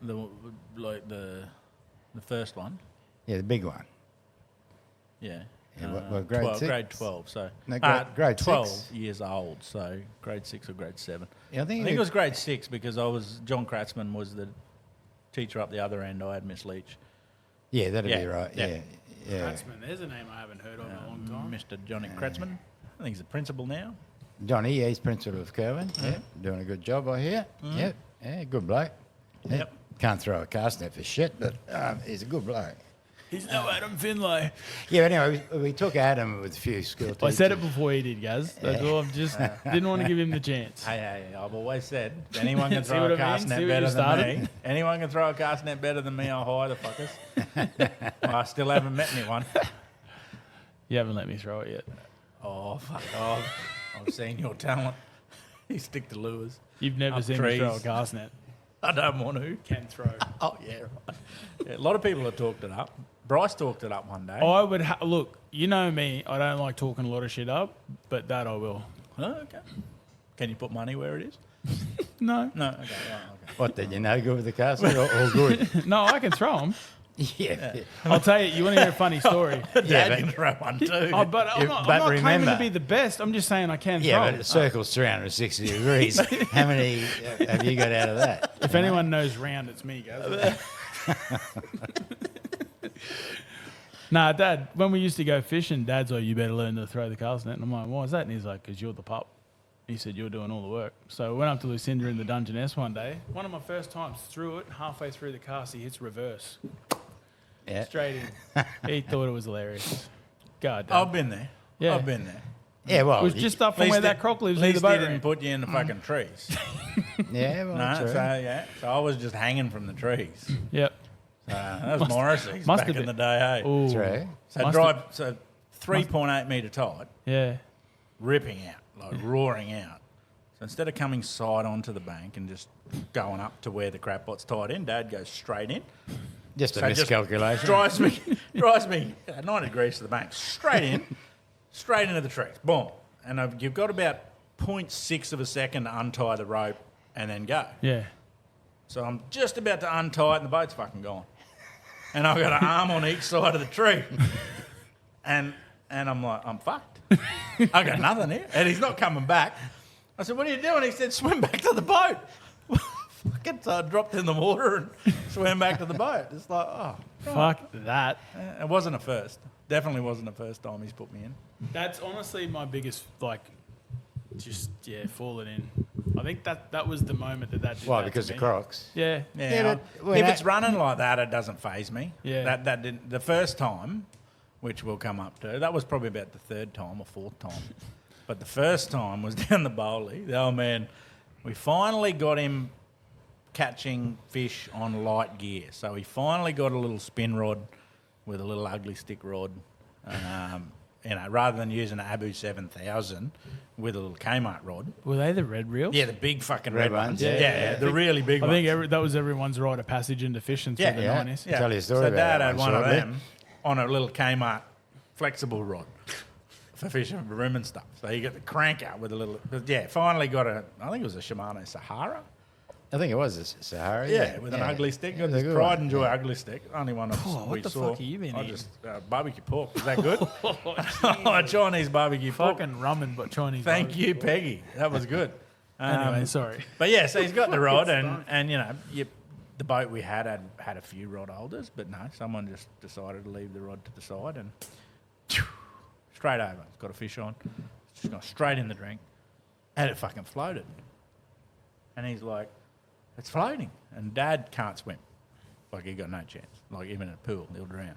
The first one. Yeah, the big one. Yeah. Yeah, what grade 12, 6? Grade 12. So No, grade 12 6? years old. So grade 6 or grade 7. Yeah, I think it was grade 6 because John Kratzman was the teacher up the other end. I had Miss Leach. Yeah, that'd be right. yeah. Yeah. Kratzman, there's a name I haven't heard of in a long time. Mr. Johnny Kratzman. I think he's the principal now. Johnny, he's principal of Kerwin. Yeah, doing a good job, I hear. Yep, yeah, good bloke. Yep. Can't throw a cast net for shit, but he's a good bloke. He's no Adam Finlay. Yeah, anyway, we took Adam with a few school teachers. I said it before he did, Gaz. That's all. I've just didn't want to give him the chance. Hey, I've always said anyone can See throw what a I mean? cast See net what better you than started? me. Anyone can throw a cast net better than me. I'll hire the fuckers. I still haven't met anyone. You haven't let me throw it yet. Oh, fuck off. I've seen your talent. You stick to lures. You've never Up seen trees. me throw a cast net. I don't want to. Can throw. Oh, yeah, right. Yeah, a lot of people have talked it up. Bryce talked it up one day. I would look. You know me. I don't like talking a lot of shit up, but that I will. Oh, okay. Can you put money where it is? No, No. Okay. Right, okay. What, did you know good with the cast net or good? no, I can throw them. Yeah. I'll tell you. You want to hear a funny story? Dad but- can throw one too. Oh, but I'm not claiming remember- to be the best. I'm just saying I can Yeah, throw. but it circles 360 degrees. How many have you got out of that? If anyone knows round, it's me, guys. Nah, Dad, when we used to go fishing, Dad's like, you better learn to throw the cast net. And I'm like, why is that? And he's like, because you're the pup. He said, you're doing all the work. So I went up to Lucinda in the Dungeness one day. One of my first times, threw it. Halfway through the cast, he hits reverse. Yeah. Straight in. He thought it was hilarious. God, Dad. I've been there. Yeah. I've been there. Yeah, well. It was just up from where that croc lives At in least the they boat didn't ramp. put you in the fucking trees. Yeah, well, No, true. so I was just hanging from the trees. Yep. That was Morrissey's must back have in the been. day, hey. Ooh. True. So must drive, so 3.8 metre tide, Yeah. ripping out, like roaring out. So instead of coming side onto the bank and just going up to where the crab pot's tied in, Dad goes straight in. Just a So just miscalculation. drives me 90 degrees to the bank, straight into the trees, boom. And you've got about 0.6 of a second to untie the rope and then go. Yeah. So I'm just about to untie it and the boat's fucking gone. And I've got an arm on each side of the tree. And I'm like, I'm fucked. I got nothing here. And he's not coming back. I said, what are you doing? He said, swim back to the boat. Fucking, so I dropped in the water and swam back to the boat. It's like, oh. Fuck that. It wasn't a first. Definitely wasn't the first time he's put me in. That's honestly my biggest, falling in. I think that was the moment that did Why? that Because to of me. Crocs. Yeah. Yeah, but when if that- it's running like that, it doesn't faze me. Yeah. That didn't. The first time, which we'll come up to, that was probably about the third time or fourth time. But the first time was down the Bowley. The old man, we finally got him catching fish on light gear. So he finally got a little spin rod with a little ugly stick rod. Rather than using an Abu 7000 with a little Kmart rod. Were they the red reels? Yeah, the big fucking Red red ones, ones. yeah, Yeah, yeah. the really big I ones. think that was everyone's rite of passage into fishing through the Yeah. 90s. Yeah. Tell you a story so about Dad that had one one of shortly. them on a little Kmart flexible rod for fishing for room and stuff. So you got the crank out with a little. But yeah, finally got I think it was a Shimano Sahara. I think it was a Sahara. Yeah, with an ugly stick. It Got was a this good pride one, and joy yeah. ugly stick. Only one of Oh, we what the saw. fuck have you been I eating? just barbecue pork. Is that good? Oh, Chinese barbecue pork. Fucking ramen, but Chinese. Thank barbecue. you, Peggy. That was good. Anyway, sorry. But yeah, so he's got the rod, and the boat we had a few rod holders, but no, someone just decided to leave the rod to the side and straight over. It's got a fish on, it's just gone straight in the drink, and it fucking floated. And he's like, "It's floating," and Dad can't swim. Like he got no chance. Like even in a pool, he'll drown.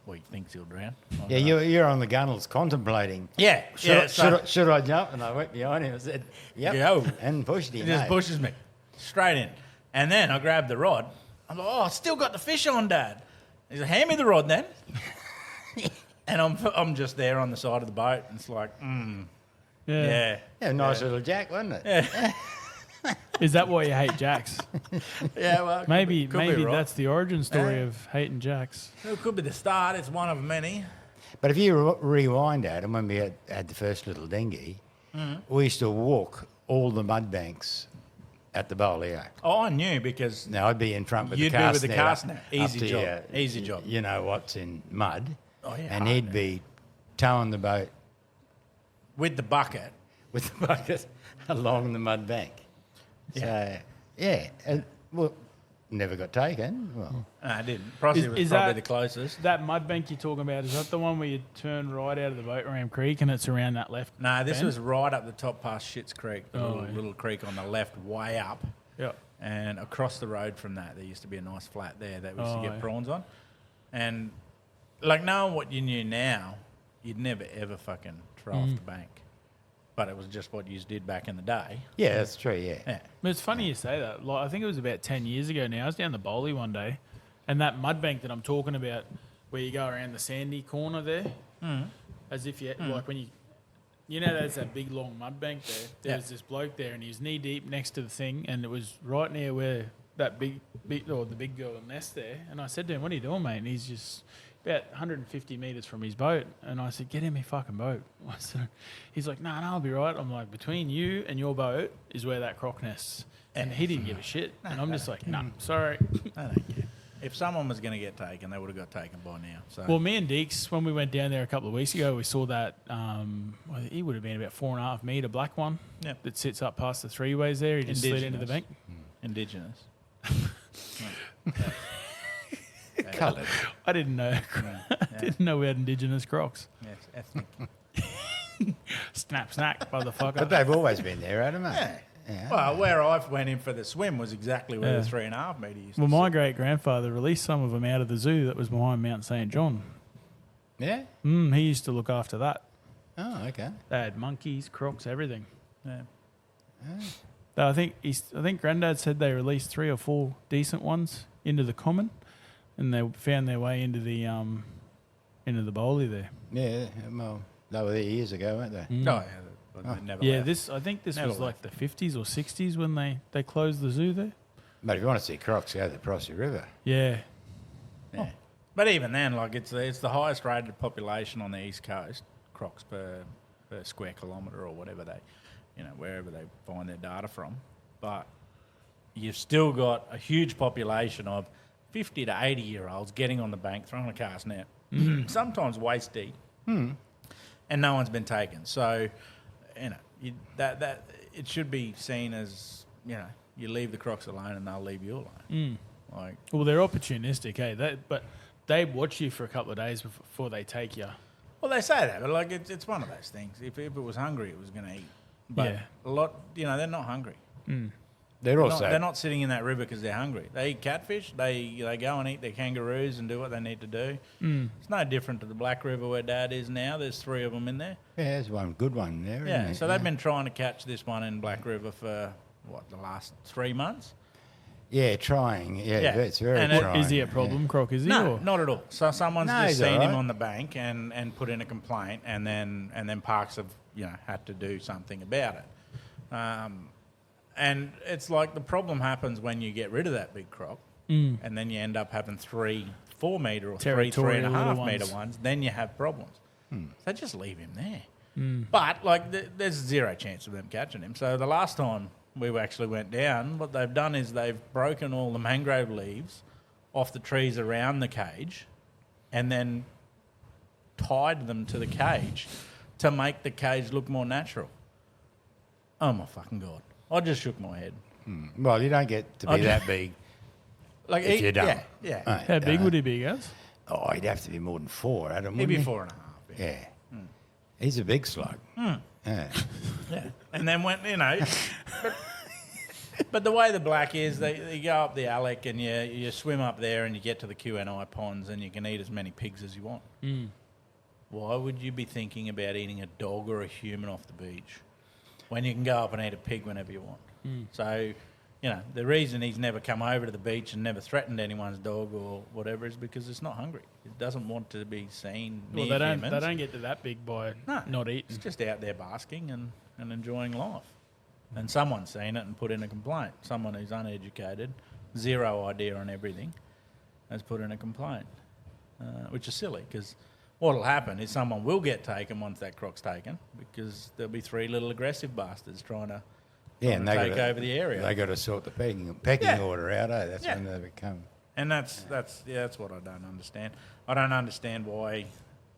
Well, he thinks he'll drown. I Yeah, don't know. you're on the gunnels contemplating. Yeah, Should I jump? And I went behind him and said, yep, Yo. and pushed him. He just eh? pushes me straight in. And then I grabbed the rod. I'm like, "Oh, I still got the fish on, Dad." He's like, "Hand me the rod then." And I'm just there on the side of the boat. And it's like, yeah. Yeah, nice little jack, wasn't it? Is that why you hate jacks? Yeah, well, Maybe could be right. that's the origin story Yeah. of hating jacks. It could be the start. It's one of many. But if you rewind, Adam, when we had the first little dinghy, we used to walk all the mud banks at the Bowley. Oh, I knew because Now, I'd be in front with You'd the be cast with the net cast up- net. up Easy to job. your- Easy job. You know what's in mud. Oh, yeah, And hard he'd net. be towing the boat with the bucket. with the bucket along the mud bank. Yeah. So, yeah. Well, never got taken. Well, No, I didn't. Prosy was Is probably that- the closest. That mud bank you're talking about, is that the one where you turn right out of the boat Ram Creek and it's around that left? No, this bend? was right up the top past Schitt's Creek, the Oh, little, yeah. little creek on the left, way up. Yep. And across the road from that, there used to be a nice flat there that we used Oh, to get yeah. prawns on. And like knowing what you knew now, you'd never ever fucking throw off the bank. But it was just what you did back in the day. yeah, that's true, yeah. Yeah. But it's funny you say that. Like, I think it was about 10 years ago now. I was down the Bowley one day, and that mud bank that I'm talking about, where you go around the sandy corner there, as if you, like when you know, there's that big long mud bank there. There Yeah. was this bloke there, and he was knee deep next to the thing, and it was right near where that big or the big girl nest there. And I said to him, "What are you doing, mate?" And he's just about 150 metres from his boat. And I said, "Get in my fucking boat." I said, he's like, "No, I'll be right." I'm like, "Between you and your boat is where that croc nests." And he didn't give a shit. And I'm just like, "No, sorry." I don't care. If someone was going to get taken, they would have got taken by now. So Well, me and Deeks, when we went down there a couple of weeks ago, we saw that, well, he would have been about 4.5 metre black one Yep. that sits up past the three ways there. He just slid into the bank. Indigenous. Coloured. I didn't know. I didn't know we had Indigenous crocs. Yes, ethnic. Snap, snack, motherfucker. But they've always been there, Adam. Yeah. Well, where I went in for the swim was exactly where Yeah. the 3.5 metre used Well, to my sit. great grandfather released some of them out of the zoo that was behind Mount St. John. Yeah? He used to look after that. Oh, okay. They had monkeys, crocs, everything. Yeah. Though I think Grandad said they released 3 or 4 decent ones into the common, and they found their way into the Bowley there. Yeah, well, they were there years ago, weren't they? Oh, yeah. But they never Yeah, left. I think this Never was like the 50s or 60s when they closed the zoo there. But if you want to see crocs, go to the Prosy River. Yeah. Yeah. But even then, like it's the highest rated population on the east coast, crocs per square kilometre or whatever wherever they find their data from. But you've still got a huge population of 50 to 80 year olds getting on the bank, throwing a cast net, sometimes waist deep, and no one's been taken. So, that it should be seen as you leave the crocs alone and they'll leave you alone. Like, Well, they're opportunistic, eh? But they watch you for a couple of days before they take you. well, they say that, but like it's one of those things. If it was hungry, it was going to eat. But Yeah. a lot, they're not hungry. They're also They're not sitting in that river because they're hungry. They eat catfish. They go and eat their kangaroos and do what they need to do. It's no different to the Black River where Dad is now. There's 3 of them in there. Yeah, there's one good one there. Yeah, isn't so there? they've been trying to catch this one in Black River for, the last 3 months? Yeah, trying. Yeah, Yeah. it's very And trying. Is he a problem, Croc? Is he? No, or? not at all. So someone's No, just he's seen him alright. on the bank and put in a complaint, and then Parks have had to do something about it. And it's like the problem happens when you get rid of that big croc, and then you end up having 3 4 metre or 3 Territorial 3.5 little metre ones. ones. Then you have problems. So just leave him there. But there's zero chance of them catching him. So the last time we actually went down, what they've done is they've broken all the mangrove leaves off the trees around the cage, and then tied them to the cage to make the cage look more natural. Oh my fucking God. I just shook my head. Well, you don't get to be that big Like if you don't. Yeah. Mate, How big would he be, guys? Oh, he'd have to be more than 4, Adam, He'd wouldn't be he? 4.5. Yeah. He's a big slug. Yeah. Yeah. And then when, but the way the Black is, you go up the Alec and you swim up there and you get to the QNI ponds and you can eat as many pigs as you want. Why would you be thinking about eating a dog or a human off the beach when you can go up and eat a pig whenever you want? So, the reason he's never come over to the beach and never threatened anyone's dog or whatever is because it's not hungry. It doesn't want to be seen near Well, humans. they don't get to that big by No. not eating. It's just out there basking and enjoying life. And someone's seen it and put in a complaint. Someone who's uneducated, zero idea on everything, has put in a complaint, which is silly because what will happen is someone will get taken once that croc's taken because there'll be 3 little aggressive bastards trying to And they take gotta- over the area. They got to sort the pecking Yeah. order out, eh? That's Yeah. when they become... And that's what I don't understand. I don't understand why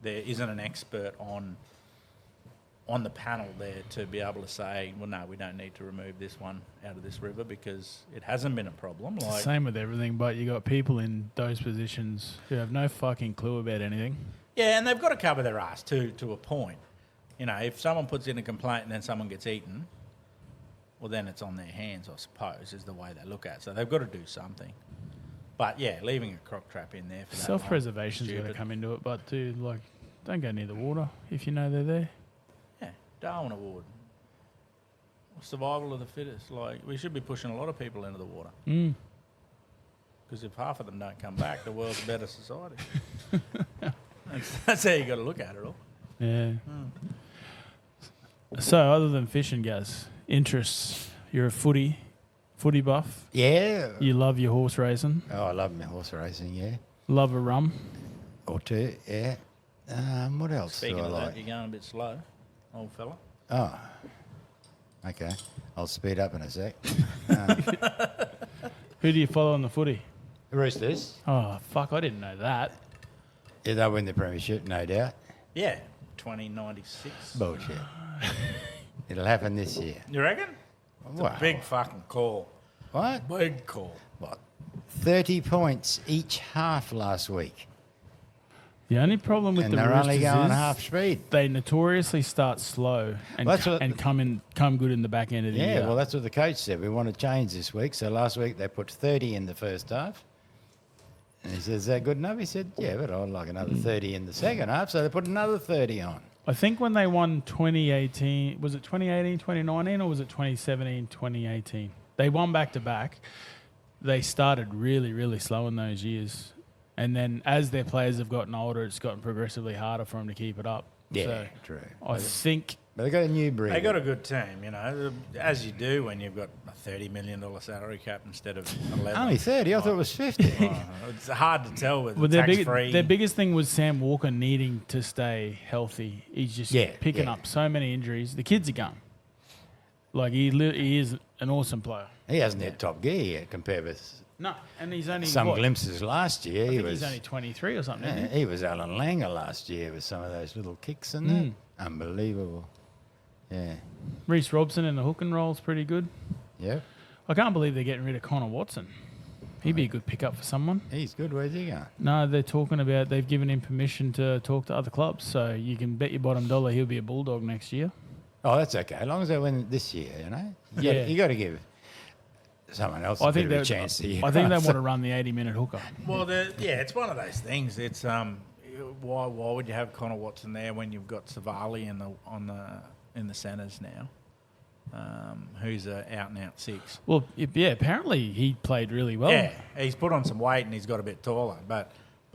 there isn't an expert on the panel there to be able to say, well, no, we don't need to remove this one out of this river because it hasn't been a problem. It's the Like, same with everything, but you got people in those positions who have no fucking clue about anything. yeah, and they've got to cover their ass to a point. If someone puts in a complaint and then someone gets eaten, well, then it's on their hands, I suppose, is the way they look at it. So they've got to do something. But yeah, leaving a croc trap in there for that long, Self-preservation's got to stupid. come into it, but dude, don't go near the water if you know they're there. Yeah, Darwin Award. Survival of the fittest. We should be pushing a lot of people into the water. Because if half of them don't come back, the world's a better society. That's how you got to look at it all. Yeah. So, other than fishing, guys, interests. You're a footy buff. Yeah. You love your horse racing. Oh, I love my horse racing, yeah. Love a rum. Or 2, yeah. What else Speaking do I of like? that, you're going a bit slow, old fella. Oh, okay. I'll speed up in a sec. Who do you follow on the footy? Roosters. Oh, fuck, I didn't know that. Yeah, they'll win the premiership, no doubt. Yeah, 2096. Bullshit. It'll happen this year. You reckon? It's Wow. a big fucking call. What? Big call. What? 30 points each half last week. The only problem with And the they're Roosters only going is half speed. they notoriously start slow and, Well, that's what- come good in the back end of the Yeah, year. well, that's what the coach said. We want to change this week. So last week they put 30 in the first half. And he said, is that good enough? He said, yeah, but I'd like another 30 in the second half. So they put another 30 on. I think when they won 2018, was it 2018, 2019, or was it 2017, 2018? They won back-to-back. They started really, really slow in those years. And then as their players have gotten older, it's gotten progressively harder for them to keep it up. Yeah, So true. I think, But they got a new breed. They got a good team, as you do when you've got a $30 million salary cap instead of 11. Only 30. I thought it was 50. It's hard to tell with well, tax-free. their biggest thing was Sam Walker needing to stay healthy. He's just picking up so many injuries. The kid's a gun. He is an awesome player. He hasn't hit top gear yet compared with No, and he's only some glimpses last year. I think was he's only 23 or something. yeah, Isn't he? he was Alan Langer last year with some of those little kicks and that. Unbelievable. Yeah. Reece Robson in the hook and roll is pretty good. Yep. I can't believe they're getting rid of Connor Watson. He'd be a good pickup for someone. He's good. Where's he going? No, they're talking about they've given him permission to talk to other clubs, so you can bet your bottom dollar he'll be a Bulldog next year. Oh, that's okay. As long as they win this year, you know. Yeah. You got to give someone else I a bit think of a they chance here. I think they want to run the 80-minute hooker. Well, it's one of those things. It's why would you have Connor Watson there when you've got Savali in the centres now, who's a out and out 6. Well, apparently he played really well. Yeah, he's put on some weight and he's got a bit taller, but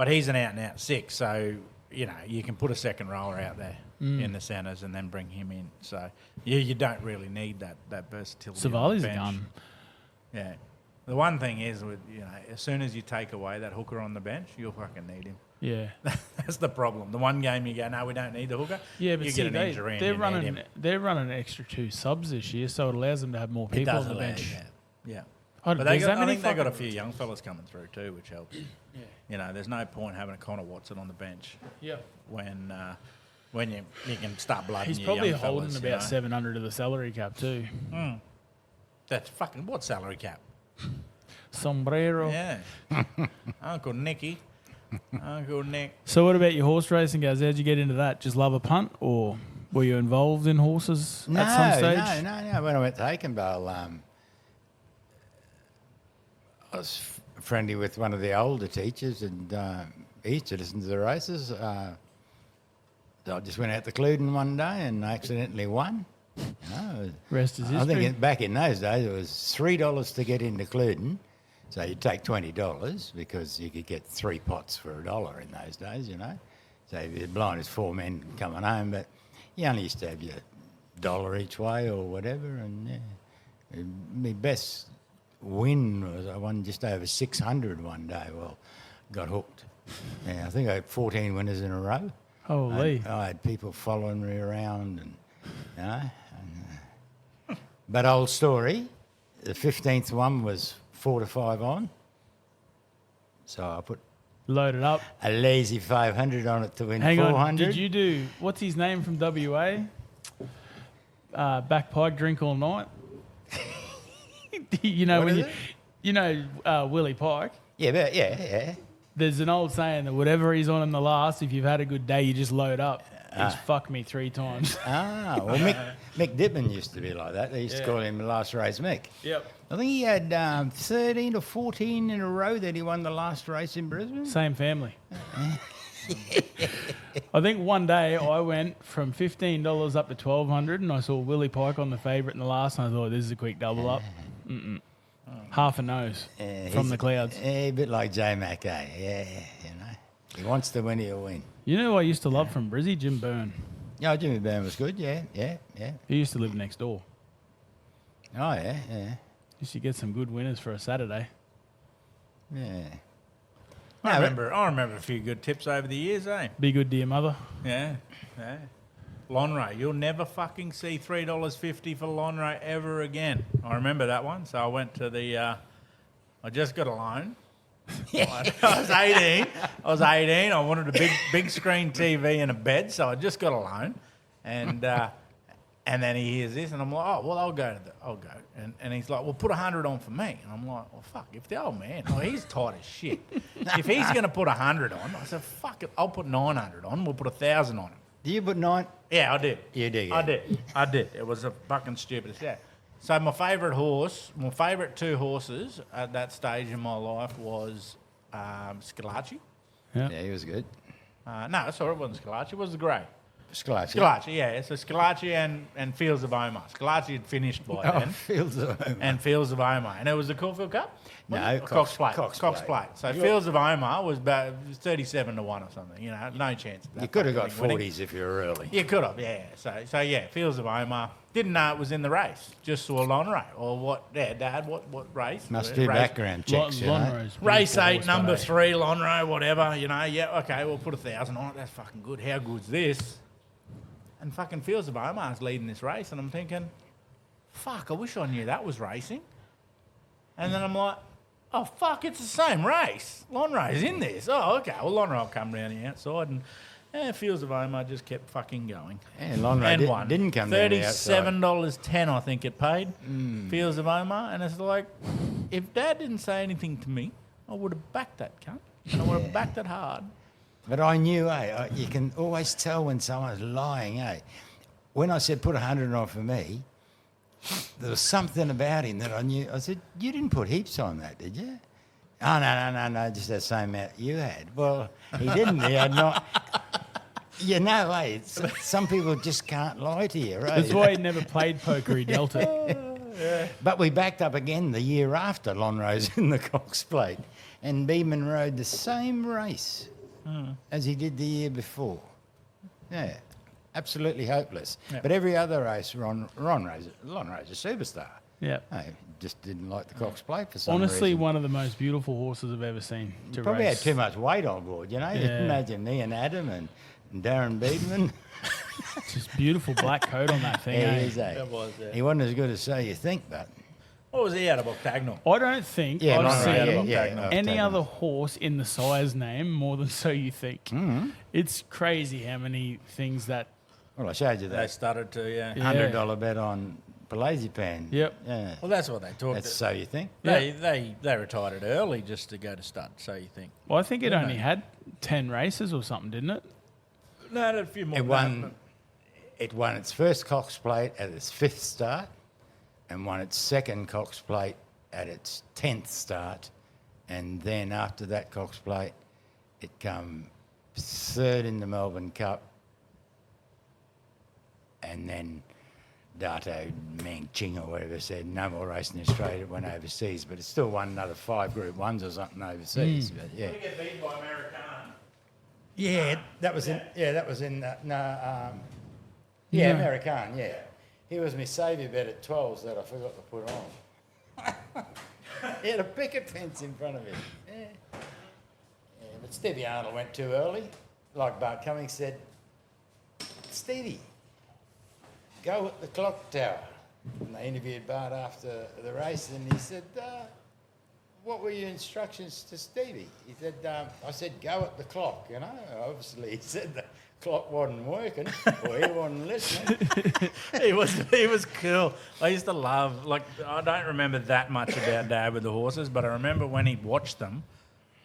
he's an out and out 6. So you can put a second rower out there in the centres and then bring him in. So you don't really need that versatility. Savali's a bench. gun. Yeah. The one thing is, with as soon as you take away that hooker on the bench, you'll fucking need him. Yeah. That's the problem. The one game you go, no, we don't need the hooker. Yeah, but you see, get an injury and they're you need running him. they're running an extra 2 subs this year, so it allows them to have more It people does on the allow bench. you that. Yeah. Oh, But there's that I many think they've got a fucking- few young fellas coming through too, which helps. Yeah. There's no point having a Connor Watson on the bench Yeah. when you can start blooding He's your probably young holding fellas, about 700 of the salary cap too. That's fucking what salary cap? Sombrero. Yeah. Uncle Nicky. Uncle Nick. So what about your horse racing, guys? How'd you get into that? Just love a punt, or were you involved in horses at some stage? No. When I went to Aikenvale, I was friendly with one of the older teachers, and he used to listen to the races. I just went out to Cluden one day and accidentally won. Rest is I history. think back in those days it was $3 to get into Cluden, so you'd take $20 because you could get 3 pots for $1 in those days, So if you're blind as 4 men coming home, but you only used to have your $1 each way or whatever, and my best win was I won just over 600 one day. Well, got hooked. Yeah, I think I had 14 winners in a row. Holy. I had people following me around, and but old story. The 15th one was 4 to 5 on, so I put Load it up. a lazy 500 on it to win Hang 400. on. Did you do, what's his name from WA? Back pike, drink all night. What when is you, it? Willie Pike. Yeah, but yeah. There's an old saying that whatever he's on in the last, if you've had a good day, you just load up. He's fucked me 3 times. Well, Mick Dittman used to be like that. They used to call him the last race Mick. Yep. I think he had 13 or 14 in a row that he won the last race in Brisbane. Same family. I think one day I went from $15 up to $1,200, and I saw Willie Pike on the favourite in the last, and I thought, this is a quick double up. Half a nose from He's the clouds. A bit like J Mac, Yeah, He wants to win, he'll win. You know who I used to love from Brizzy? Jim Byrne. Yeah, Jimmy Byrne was good, yeah. He used to live next door. Oh, yeah. Used to get some good winners for a Saturday. Yeah. I remember a few good tips over the years, eh? Be good, dear mother. Yeah. Lonray, you'll never fucking see $3.50 for Lonray ever again. I remember that one. So I went to I just got a loan. I was 18. I wanted a big screen TV and a bed, so I just got a loan. And then he hears this, and I'm like, oh, well, I'll go. And he's like, well, put 100 on for me. And I'm like, well, fuck, if the old man, he's tight as shit. If he's going to put 100 on, I said, fuck it, I'll put 900 on. We'll put 1,000 on him. Do you put 9? Yeah, I did. You did, yeah. I did. It was a fucking stupid set. So my favourite 2 horses at that stage in my life was Scalacci. Yeah. Yeah, he was good. No, sorry, it wasn't Scalacci. It was the grey. Scalacci. Yeah. So Scalacci and Fields of Omar. Scalacci had finished by then. Fields of Omar. And Fields of Omar. And it was the Caulfield Cup? No, Cox Plate. Cox Cox Plate. Plate. So Fields of Omar was about 37 to 1 or something. No chance of that. You could have got fucking winning. 40s if you were early. You could have, yeah. So yeah, Fields of Omar. Didn't know it was in the race. Just saw Lonray. Or what, Dad, what race? Must do race, background checks, Race 8, number 3, Lonray, whatever, yeah, okay, we'll put 1,000 on it. That's fucking good. How good's this? And fucking Fields of Omar's leading this race, and I'm thinking, fuck, I wish I knew that was racing. And then I'm like, oh, fuck, it's the same race. Lonray's in this. Oh, okay. Well, Lonray will come round the outside, and Fields of Omar just kept fucking going. Yeah, Lonray didn't come down the outside. $37.10, I think it paid. Fields of Omar, and it's like, if Dad didn't say anything to me, I would have backed that cunt, and I would have backed it hard. But I knew, you can always tell when someone's lying, when I said put 100 on for me, there was something about him that I knew. I said, you didn't put heaps on that, did you? Oh, no, just that same amount you had. Well, he didn't. He had not. You know, some people just can't lie to you, right? That's why he never played poker. He dealt it. But we backed up again the year after Lonrose in the Cox Plate, and Beeman rode the same race as he did the year before. Yeah, absolutely hopeless. Yep. But every other race, Lonrose a superstar. Yeah. I just didn't like the Cox Plate for some Honestly, reason. one of the most beautiful horses I've ever seen to Probably race. had too much weight on board, you know. You Yeah. imagine me and Adam and Darren Beedman. Just beautiful black coat on that thing. eh? That was, yeah. He wasn't as good as so you think, but What was he out of Octagonal? I don't think yeah, I've Lonrose, seen any Octagonal. other horse in the size name more than So You Think. Mm-hmm. It's crazy how many things that. Well, I showed you They that started to, yeah. Yeah. $100 bet on Pelazipan. Yep. Yeah. Well, that's what they talked. That's so you think. They retired it early just to go to stud. So you think? Well, I think it Didn't only they? had 10 races or something, didn't it? No, it had a few more. It than won. that, It won its first Cox Plate at its 5th start, and won its second Cox Plate at its 10th start, and then after that Cox Plate, it come 3rd in the Melbourne Cup, and then Dato Meng Ching or whatever said no more racing in Australia. It went overseas, but it still won another 5 Group 1s or something overseas. But yeah. They get beaten by American. Yeah, that was in. Yeah, that was in. No. American. Yeah, he was my saviour bet at 12s that I forgot to put on. He had a picket fence in front of him. Yeah, but Stevie Arnold went too early. Like Bart Cummings said, Stevie, go at the clock tower. And they interviewed Bart after the race, and he said, what were your instructions to Stevie? He said, I said, go at the clock, you know. Obviously, he said the clock wasn't working, or he wasn't listening. He was cool. I used to love, like, I don't remember that much about Dad with the horses, but I remember when he'd watched them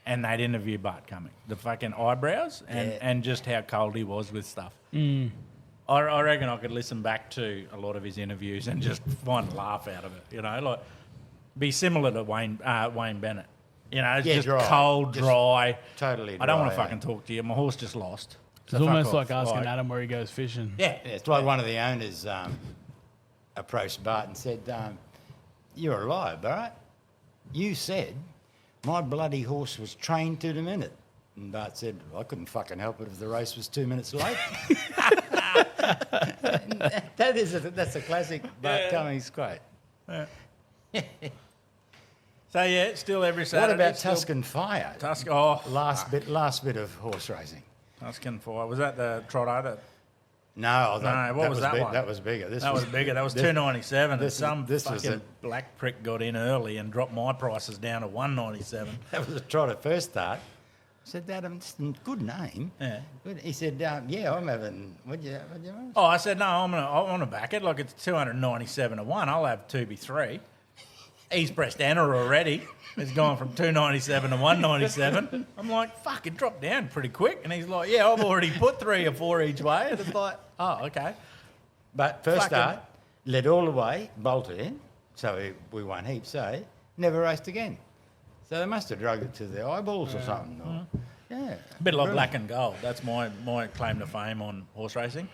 and they'd interview Bart Cumming, the fucking eyebrows and just how cold he was with stuff. I reckon I could listen back to a lot of his interviews and just find a laugh out of it, you know, like be similar to Wayne Bennett. You know, it's Yeah, just dry. cold, Just dry. totally I don't want to dry, fucking talk to you. My horse just lost. So It's fuck almost off. like asking Adam where he goes fishing. Yeah. Yeah, it's like one of the owners approached Bart and said, you're a liar, Bart. You said my bloody horse was trained to the minute. And Bart said, I couldn't fucking help it if the race was 2 minutes late. That's a classic Bart Cummings quote. So yeah, still every Saturday. What about still Tuscan Fire? Last bit of horse racing. Tuscan Fire. Was that the Trotto? That No, what was that one? That was bigger. that was bigger. That was 297, and this- some this was fucking black prick got in early and dropped my prices down to 197. That was a trot at first start. I said, Adam, it's a good name. Yeah. Good. He said, yeah, I'm having. What'd you want? Oh, I said no. I want to back it. Like it's 297 to 1. I'll have 2B3. He's pressed enter already. It's gone from 297 to 197. I'm like, fuck, it dropped down pretty quick. And he's like, yeah, I've already put 3 or 4 each way. And it's like, oh, okay. But first Fucking- start, led all the way, bolted in. So we won heaps, never raced again. So they must have drugged it to their eyeballs or something. Or, yeah. A bit like Brilliant. black and gold. That's my claim to fame on horse racing.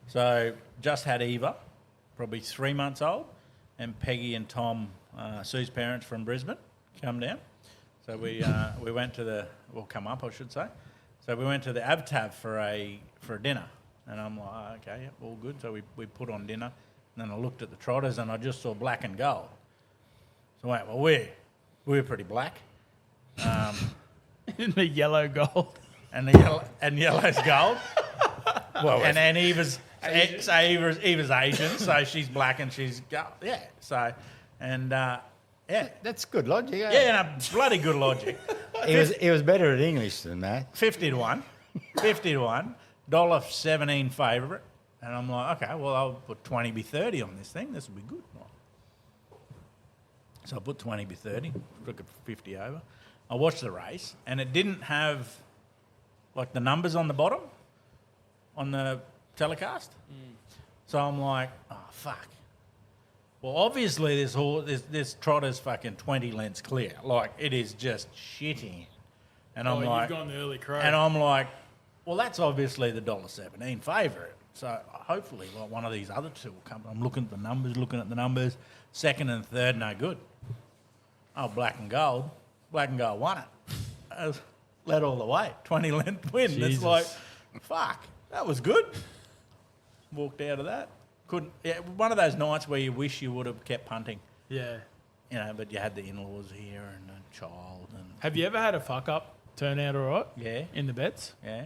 So just had Eva, probably 3 months old, and Peggy and Tom, Sue's parents from Brisbane, come down. So we went to come up, I should say. So we went to the Avtav for a dinner, and I'm like, oh, okay, yeah, all good. So we put on dinner, and then I looked at the trotters, and I just saw black and gold. So I went, well, we're pretty black. In the yellow gold. And yellow's gold. Well, And Eva's Asian, so she's black and she's gold. Yeah. So, and yeah, that's good logic. yeah, no, bloody good logic. He was better at English than that. 50 to 1, $1.17 favourite, and I'm like, okay, well I'll put 20B30 on this thing. This will be good. So I put 20B30, took it 50 over. I watched the race, and it didn't have like the numbers on the bottom on the telecast. So I'm like, oh, fuck. Well, obviously this trotter's fucking 20 lengths clear. Like, it is just shitting. And I'm like... you've gone the early crow. And I'm like, well, that's obviously the $1.17 favourite. So hopefully, like, one of these other two will come. I'm looking at the numbers. Second and third, no good. Oh, black and gold. Black and gold won it. I was led all the way. 20 length win. Jesus. It's like, fuck, that was good. Walked out of that. Couldn't. Yeah, one of those nights where you wish you would have kept punting. Yeah. You know, but you had the in-laws here and a child. And Have you ever had a fuck up turn out all right? Yeah. In the bets? Yeah.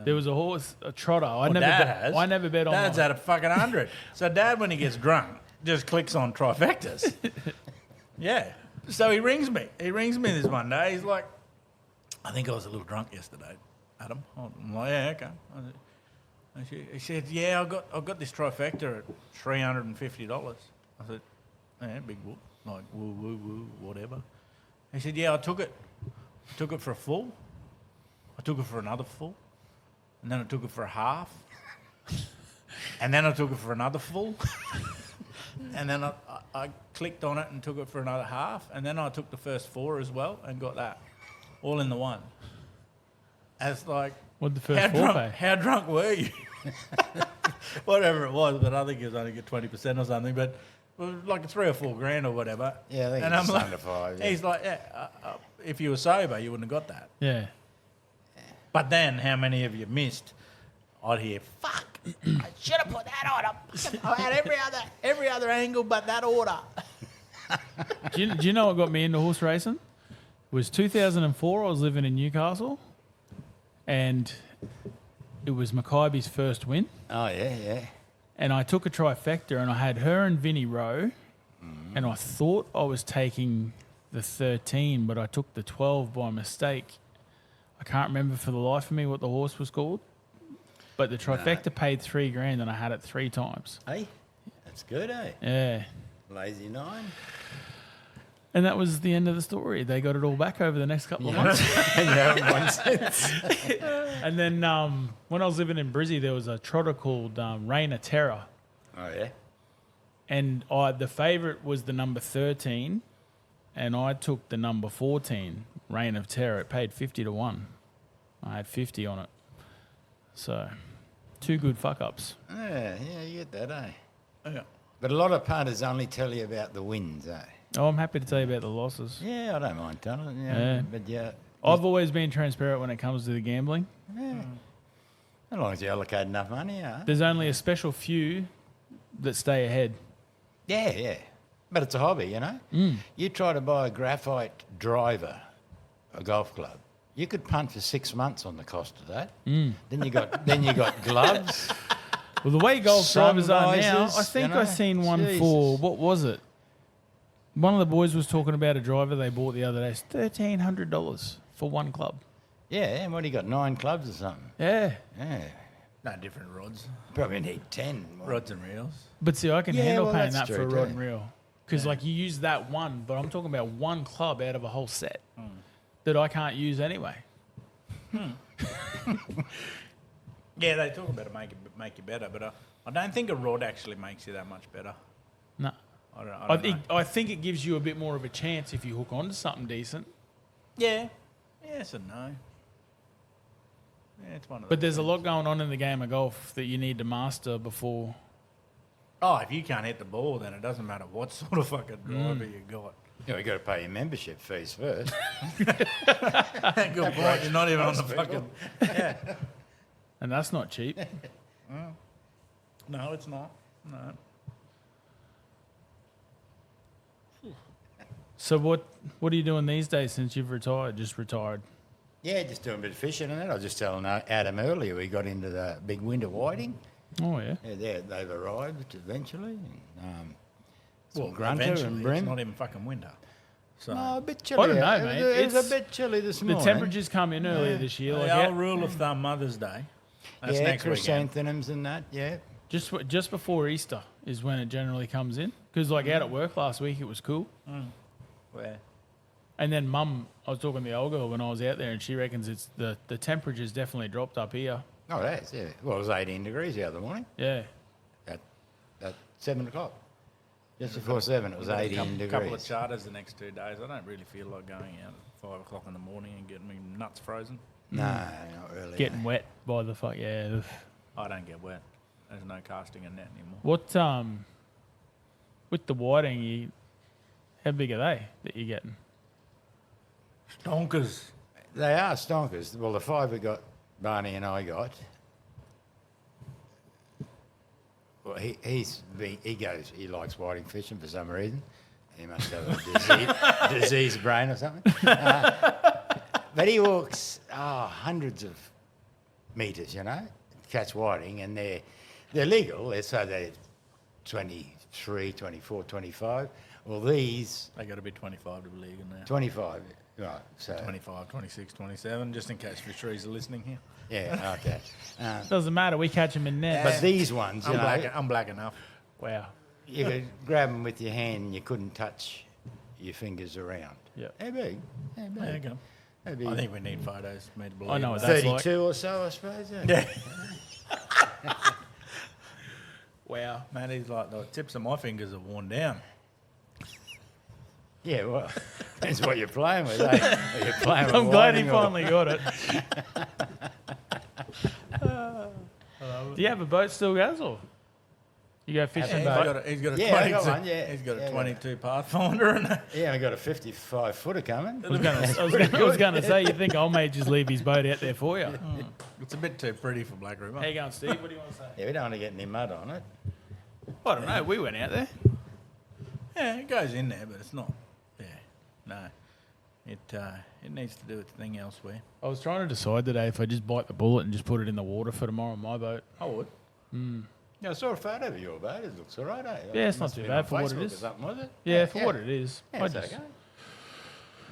There was a horse, a trotter. I Dad never bet on Dad's mine. had a fucking 100. So Dad, when he gets drunk, just clicks on trifectas. Yeah. So he rings me. This one day. He's like, I think I was a little drunk yesterday, Adam. I'm like, yeah, okay. He said, yeah, I got this trifecta at $350. I said, yeah, big whoop. Like, woo, woo, woo, whatever. He said, yeah, I took it. I took it for a full. I took it for another full. And then I took it for a half. And then I took it for another full. And then I clicked on it and took it for another half. And then I took the first 4 as well and got that. All in the one. As like... What'd the first 4 pay? How drunk were you? Whatever it was, but I think it was only get 20% or something. But it was like 3 or 4 grand or whatever. Yeah, I think and it's I'm like, under 5. Yeah. He's like, yeah, if you were sober, you wouldn't have got that. Yeah. But then, how many of you missed? I'd hear, fuck, I should have put that on. I had every other angle but that order. Do you know what got me into horse racing? It was 2004. I was living in Newcastle, and it was Mackaybe's first win. Oh, yeah, yeah. And I took a trifecta, and I had her and Vinnie Rowe, and I thought I was taking the 13, but I took the 12 by mistake. I can't remember for the life of me what the horse was called, but the trifecta paid $3 grand, and I had it 3 times. Hey, that's good, eh? Yeah. Lazy 9. And that was the end of the story. They got it all back over the next couple of months. And you haven't won since. And then when I was living in Brizzy, there was a trotter called Reign of Terror. Oh, yeah? And the favourite was the number 13, and I took the number 14, Reign of Terror. It paid 50 to 1. I had 50 on it. So, 2 good fuck-ups. Yeah, you get that, eh? Yeah. But a lot of punters only tell you about the wins, eh? Oh, I'm happy to tell you about the losses. Yeah, I don't mind telling you. Yeah. But yeah, I've always been transparent when it comes to the gambling. yeah. As long as you allocate enough money, yeah. There's only a special few that stay ahead. Yeah, yeah. But it's a hobby, you know? You try to buy a graphite driver, a golf club. You could punt for 6 months on the cost of that. Then you got gloves. Well, the way golf drivers are now, Sunvisors, I think you know? I seen one Jesus. for, what was it? One of the boys was talking about a driver they bought the other day. It's $1,300 for one club. Yeah, and what, you got 9 clubs or something? Yeah. Yeah. No, different rods. Probably need 10. Rods and reels. But see, I can Yeah, handle well, paying that's that for a true rod too. and reel. Because, like, you use that one, but I'm talking about one club out of a whole set that I can't use anyway. Yeah, they talk about it make you better, but I don't think a rod actually makes you that much better. No. I don't know. I think it gives you a bit more of a chance if you hook onto something decent. Yeah. Yes and no. Yeah, it's one of But those there's a things. lot going on in the game of golf that you need to master before. Oh, if you can't hit the ball, then it doesn't matter what sort of fucking driver you got. Yeah, you got to pay your membership fees first. Good point. You're not even on the fucking. Yeah. And that's not cheap. No, it's not. No. So what are you doing these days since you've retired? Just retired? Yeah, just doing a bit of fishing and that. I was just telling Adam earlier, we got into the big winter whiting. Oh, yeah. Yeah, they've arrived eventually. Some Well, grunter eventually, and it's brim. not even fucking winter. So No, a bit chilly. I don't know, mate. It was It's- a bit chilly this The morning. temperatures come in earlier this year. Like the old rule of thumb, Mother's Day. That's yeah, next weekend. chrysanthemums and that, yeah. just before Easter is when it generally comes in. Because like out at work last week, it was cool. Where? And then Mum, I was talking to the old girl when I was out there, and she reckons it's the temperature's definitely dropped up here. Oh, that's, yeah. Well, it was 18 degrees the other morning Yeah. at 7 o'clock. Just before 7, it was 18 degrees. Couple of charters the next 2 days. I don't really feel like going out at 5 o'clock in the morning and getting me nuts frozen. No, not really. Getting wet by the fuck. Yeah. I don't get wet. There's no casting a net anymore. What with the whiting, how big are they that you're getting? Stonkers. They are stonkers. Well, the 5 we got, Barney and I got, well, he likes whiting fishing for some reason. He must have a diseased brain or something. But he walks hundreds of metres, you know, catch whiting, and they're legal. They're 23, 24, 25. Well, these... They got to be 25 to be legal now. 25, right. So 25, 26, 27, just in case fisheries are listening here. yeah, okay. Doesn't matter. We catch them in net. But these ones, you know, I'm black enough. Wow. you could grab them with your hand and you couldn't touch your fingers around. Yeah. How big? How big? There you go. That'd be I think we need photos for me to believe. I know what that. that's 32 like. or so, I suppose. Yeah. Wow. Man, he's like, the tips of my fingers are worn down. Yeah, well, depends what you're playing with, eh? Are you playing with I'm glad he whiting or- finally got it. Do you have a boat still, Gaz, or you go fishing He's boat? got a Yeah, I 22. got one, yeah. He's got Yeah, I a got 22 Pathfinder and Yeah, I got a 55-footer coming. I was going to say, you think I may just leave his boat out there for you? it's a bit too pretty for Black River. How you going, Steve? What do you want to say? Yeah, we don't want to get any mud on it. I don't know. We went out there. Yeah, it goes in there, but it's not. Yeah, no. It needs to do its thing elsewhere. I was trying to decide today if I just bite the bullet and just put it in the water for tomorrow on my boat. I would. Yeah, I saw a photo of your boat. It looks all right, eh? Yeah, it's not Must too have bad been for on what it Facebook is. or something, was it? Yeah, for what it is. Yeah, I it's just, okay.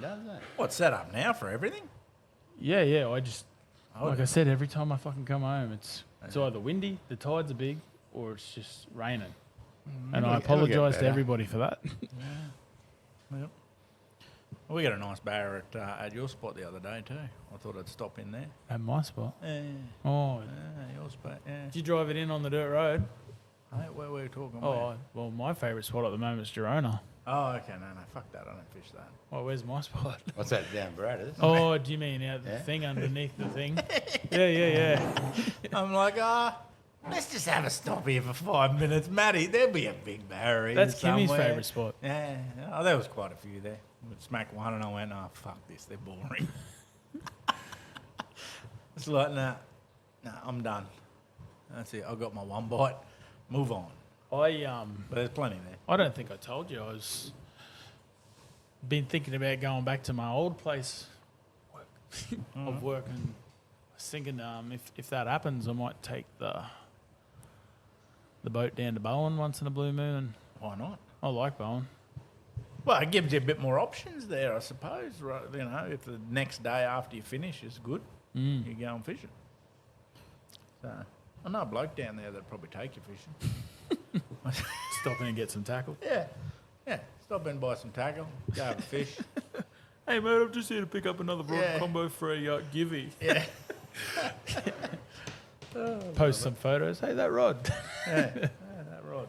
Does it? What's set up now for everything? yeah. I just, Oh, like I said, every time I fucking come home, it's either windy, the tides are big, or it's just raining. And I It'll get apologise to better. everybody for that. Yep. Well, we got a nice barra at your spot the other day too. I thought I'd stop in there. At my spot. Yeah, Oh, your spot. Yeah. did you drive it in on the dirt road? Hey, where were we talking? Oh, well, my favourite spot at the moment is Girona. Oh, okay, no, fuck that. I don't fish that. Oh, where's my spot? What's that down Bradders? Oh, do you mean out the Yeah. thing underneath the thing? Yeah. I'm like, let's just have a stop here for 5 minutes, Matty. There'll be a big barra here That's Kimmy's somewhere. favourite spot. Yeah, oh, there was quite a few there. We'd smack one, and I went, "Oh, fuck this, they're boring." It's like, nah, I'm done. That's it. I got my one bite. Move on. But there's plenty there. I don't think I told you. I was been thinking about going back to my old place of work, and I was thinking if that happens, I might take the boat down to Bowen once in a blue moon. Why not? I like Bowen. Well, it gives you a bit more options there, I suppose. Right? You know, if the next day after you finish is good, you go and fishing. So I know a bloke down there that'd probably take you fishing. Stop in and get some tackle. Yeah. Stop in, buy some tackle, go have a fish. Hey mate, I'm just here to pick up another rod Yeah. combo for a givey. Yeah. Post some photos. Hey, that rod. That rod.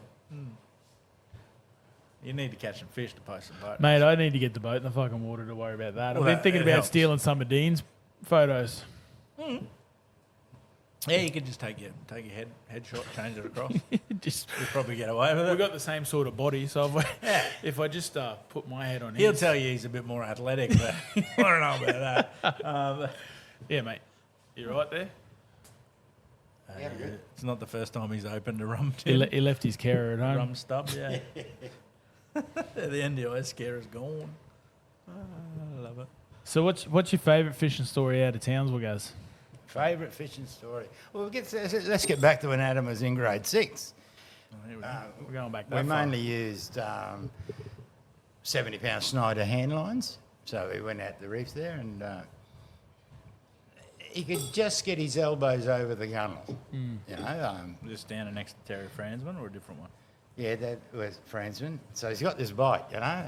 You need to catch some fish to post some photos. Mate, I need to get the boat in the fucking water to worry about that. Well, I've been thinking it about helps. stealing some of Dean's photos. Yeah, you could just take your headshot, change it across. Just You'll probably get away with we've it. got the same sort of body, so Yeah. if I just put my head on He'll his, tell you he's a bit more athletic, but I don't know about that. yeah, mate, you right there? It's not the first time he's opened a rum He, tin. he left his carer at home. Rum stub, yeah. The NDIS scare is gone. I love it. So what's your favourite fishing story out of Townsville, guys? Favourite fishing story? Well, let's get back to when Adam was in grade 6. Oh, here we go. We're going back We that far. mainly used 70-pound Snyder hand lines. So we went out the reef there and he could just get his elbows over the gunnel. You know, Just standing next to Terry Fransman or a different one? yeah, that was Fransman. So he's got this bite, you know,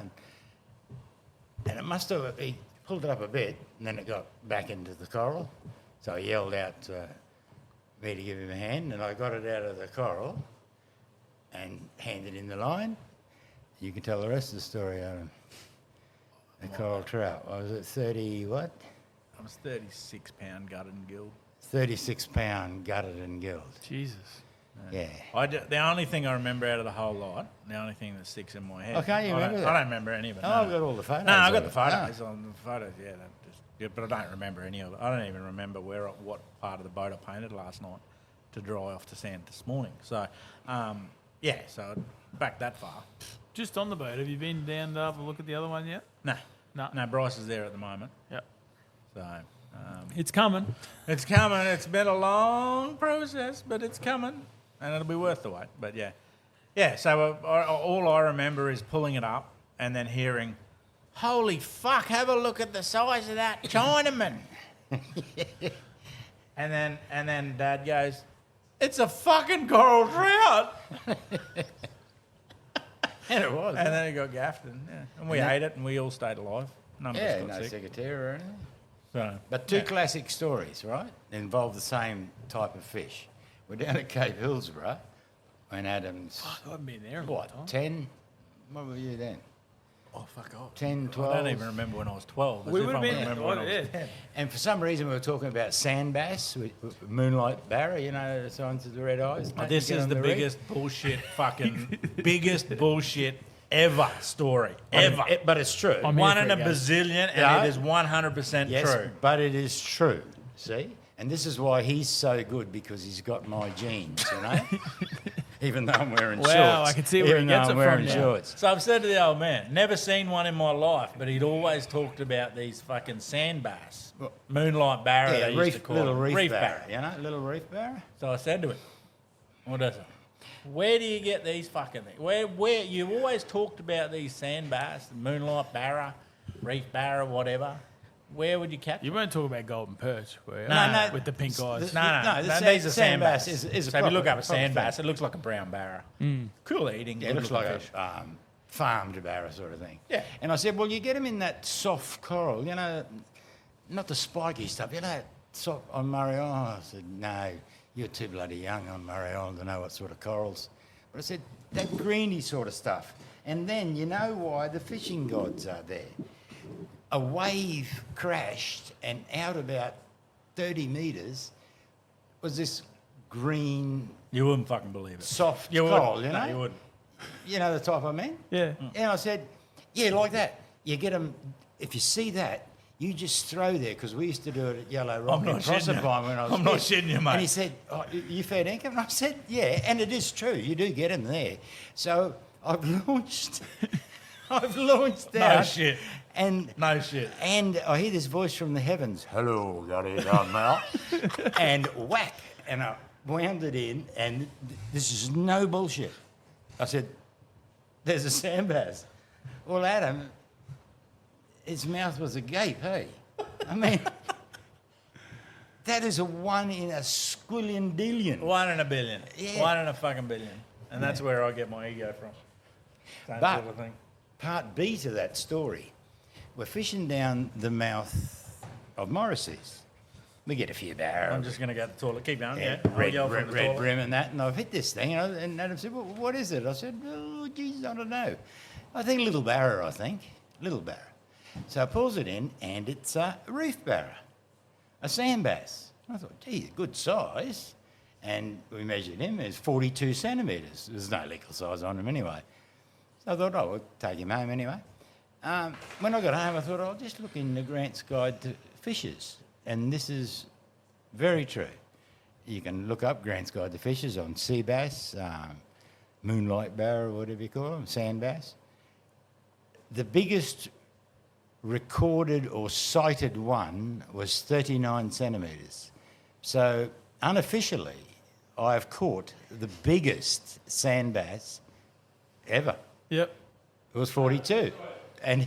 and it must have, he pulled it up a bit and then it got back into the coral. So he yelled out, me to give him a hand, and I got it out of the coral and handed him the line. You can tell the rest of the story, Adam. The coral trout. I was at 30 what? I was 36-pound gutted and gilled. 36-pound gutted and gilled. Jesus. Yeah. The only thing I remember out of the whole lot, the only thing that sticks in my head. Oh, can't you remember that? I don't remember any of it. Oh, no. I've got all the photos. No, I got of the it. photos on the photos. Yeah, but I don't remember any of it. I don't even remember what part of the boat I painted last night to dry off to sand this morning. So, so back that far. Just on the boat, have you been down to have a look at the other one yet? No, Bryce is there at the moment. Yep. So It's coming. it's coming. It's been a long process, but it's coming, and it'll be worth the wait. But yeah. So all I remember is pulling it up and then hearing, "Holy fuck! Have a look at the size of that Chinaman." and then Dad goes, "It's a fucking coral trout." And it was. And then he got gaffed, and we ate it, and we all stayed alive. None of us Yeah, got no sick. secretary or anything. So, But two classic stories, right? Involve the same type of fish. We're down at Cape Hillsborough when Adam's, Fuck, I haven't been there in a long time. what, 10? What were you then? oh fuck off. 10, 12? I don't even remember when I was 12. We as if would I have been remember when I was yeah. 10. And for some reason we were talking about sand bass with moonlight barra, you know, the signs of the red eyes. Don't This you get is on the reef? biggest bullshit biggest bullshit ever story. Ever. But it's true. I'm One here in a for it, guys. bazillion, and Yeah. it is 100% Yes, true. but it is true. See? And this is why he's so good, because he's got my genes, you know? Even though I'm wearing shorts. Wow, I can see where he Even though gets I'm it from wearing now. shorts. So I've said to the old man, never seen one in my life, but he'd always talked about these fucking sand bass. Moonlight barra, Yeah, they used to call little it. reef barra. barra, you know? Little reef barra. So I said to him, what is it? Where do you get these fucking things? Where you've always talked about these sand bass, moonlight barra, reef barra, whatever. Where would you catch You them? weren't talking about golden perch, were you? No. With the pink eyes. No, the these are sand sand bass. bass is a So if you look proper- up a sand proper bass, it looks like a brown barra. Cool eating. Yeah, it looks good-looking like fish. a farmed barra sort of thing. Yeah. And I said, well, you get them in that soft coral, you know, not the spiky stuff, you know, soft on Murray Island. I said, no, you're too bloody young on Murray Island to know what sort of corals. But I said, that greeny sort of stuff. And then you know why the fishing gods are there. A wave crashed, and out about 30 metres was this green, You wouldn't fucking believe it. soft You coral, wouldn't. you know? No, you wouldn't. You know the type I mean? Yeah. And I said, yeah, like that. You get them, if you see that, you just throw there, because we used to do it at Yellow Rock I'm in not shitting you. Proserpine when I was I'm not kid. shitting you, mate. And he said, oh, you fed Inca? And I said, yeah, and it is true. You do get them there. So I've launched No out. shit. And No shit. and I hear this voice from the heavens, hello, got it on now. And whack, and I wound it in, and this is no bullshit. I said, there's a sand bass. Well, Adam, his mouth was agape, hey? I mean, that is a one in a squillion dillion. 1 in a billion. Yeah. 1 in a fucking billion. And that's where I get my ego from. Same But- sort of thing. Part B to that story, we're fishing down the mouth of Morrissey's. We get a few barrels. I'm just going to go to the toilet. Keep going. Yeah, Yeah. I'll red, yell from red, the red toilet. brim and that, and I've hit this thing, you know, and Adam said, well, what is it? I said, oh, geez, I don't know. I think little barra, little barra. So I pulls it in, and it's a reef barra, a sand bass. I thought, gee, good size. And we measured him, it's 42 centimetres. There's no legal size on him anyway. So I thought, oh, we'll take him home anyway. When I got home, I thought, I'll just look in the Grant's Guide to Fishes. And this is very true. You can look up Grant's Guide to Fishes on sea bass, moonlight barra, whatever you call them, sand bass. The biggest recorded or cited one was 39 centimetres. So unofficially, I've caught the biggest sand bass ever. Yep. It was 42. And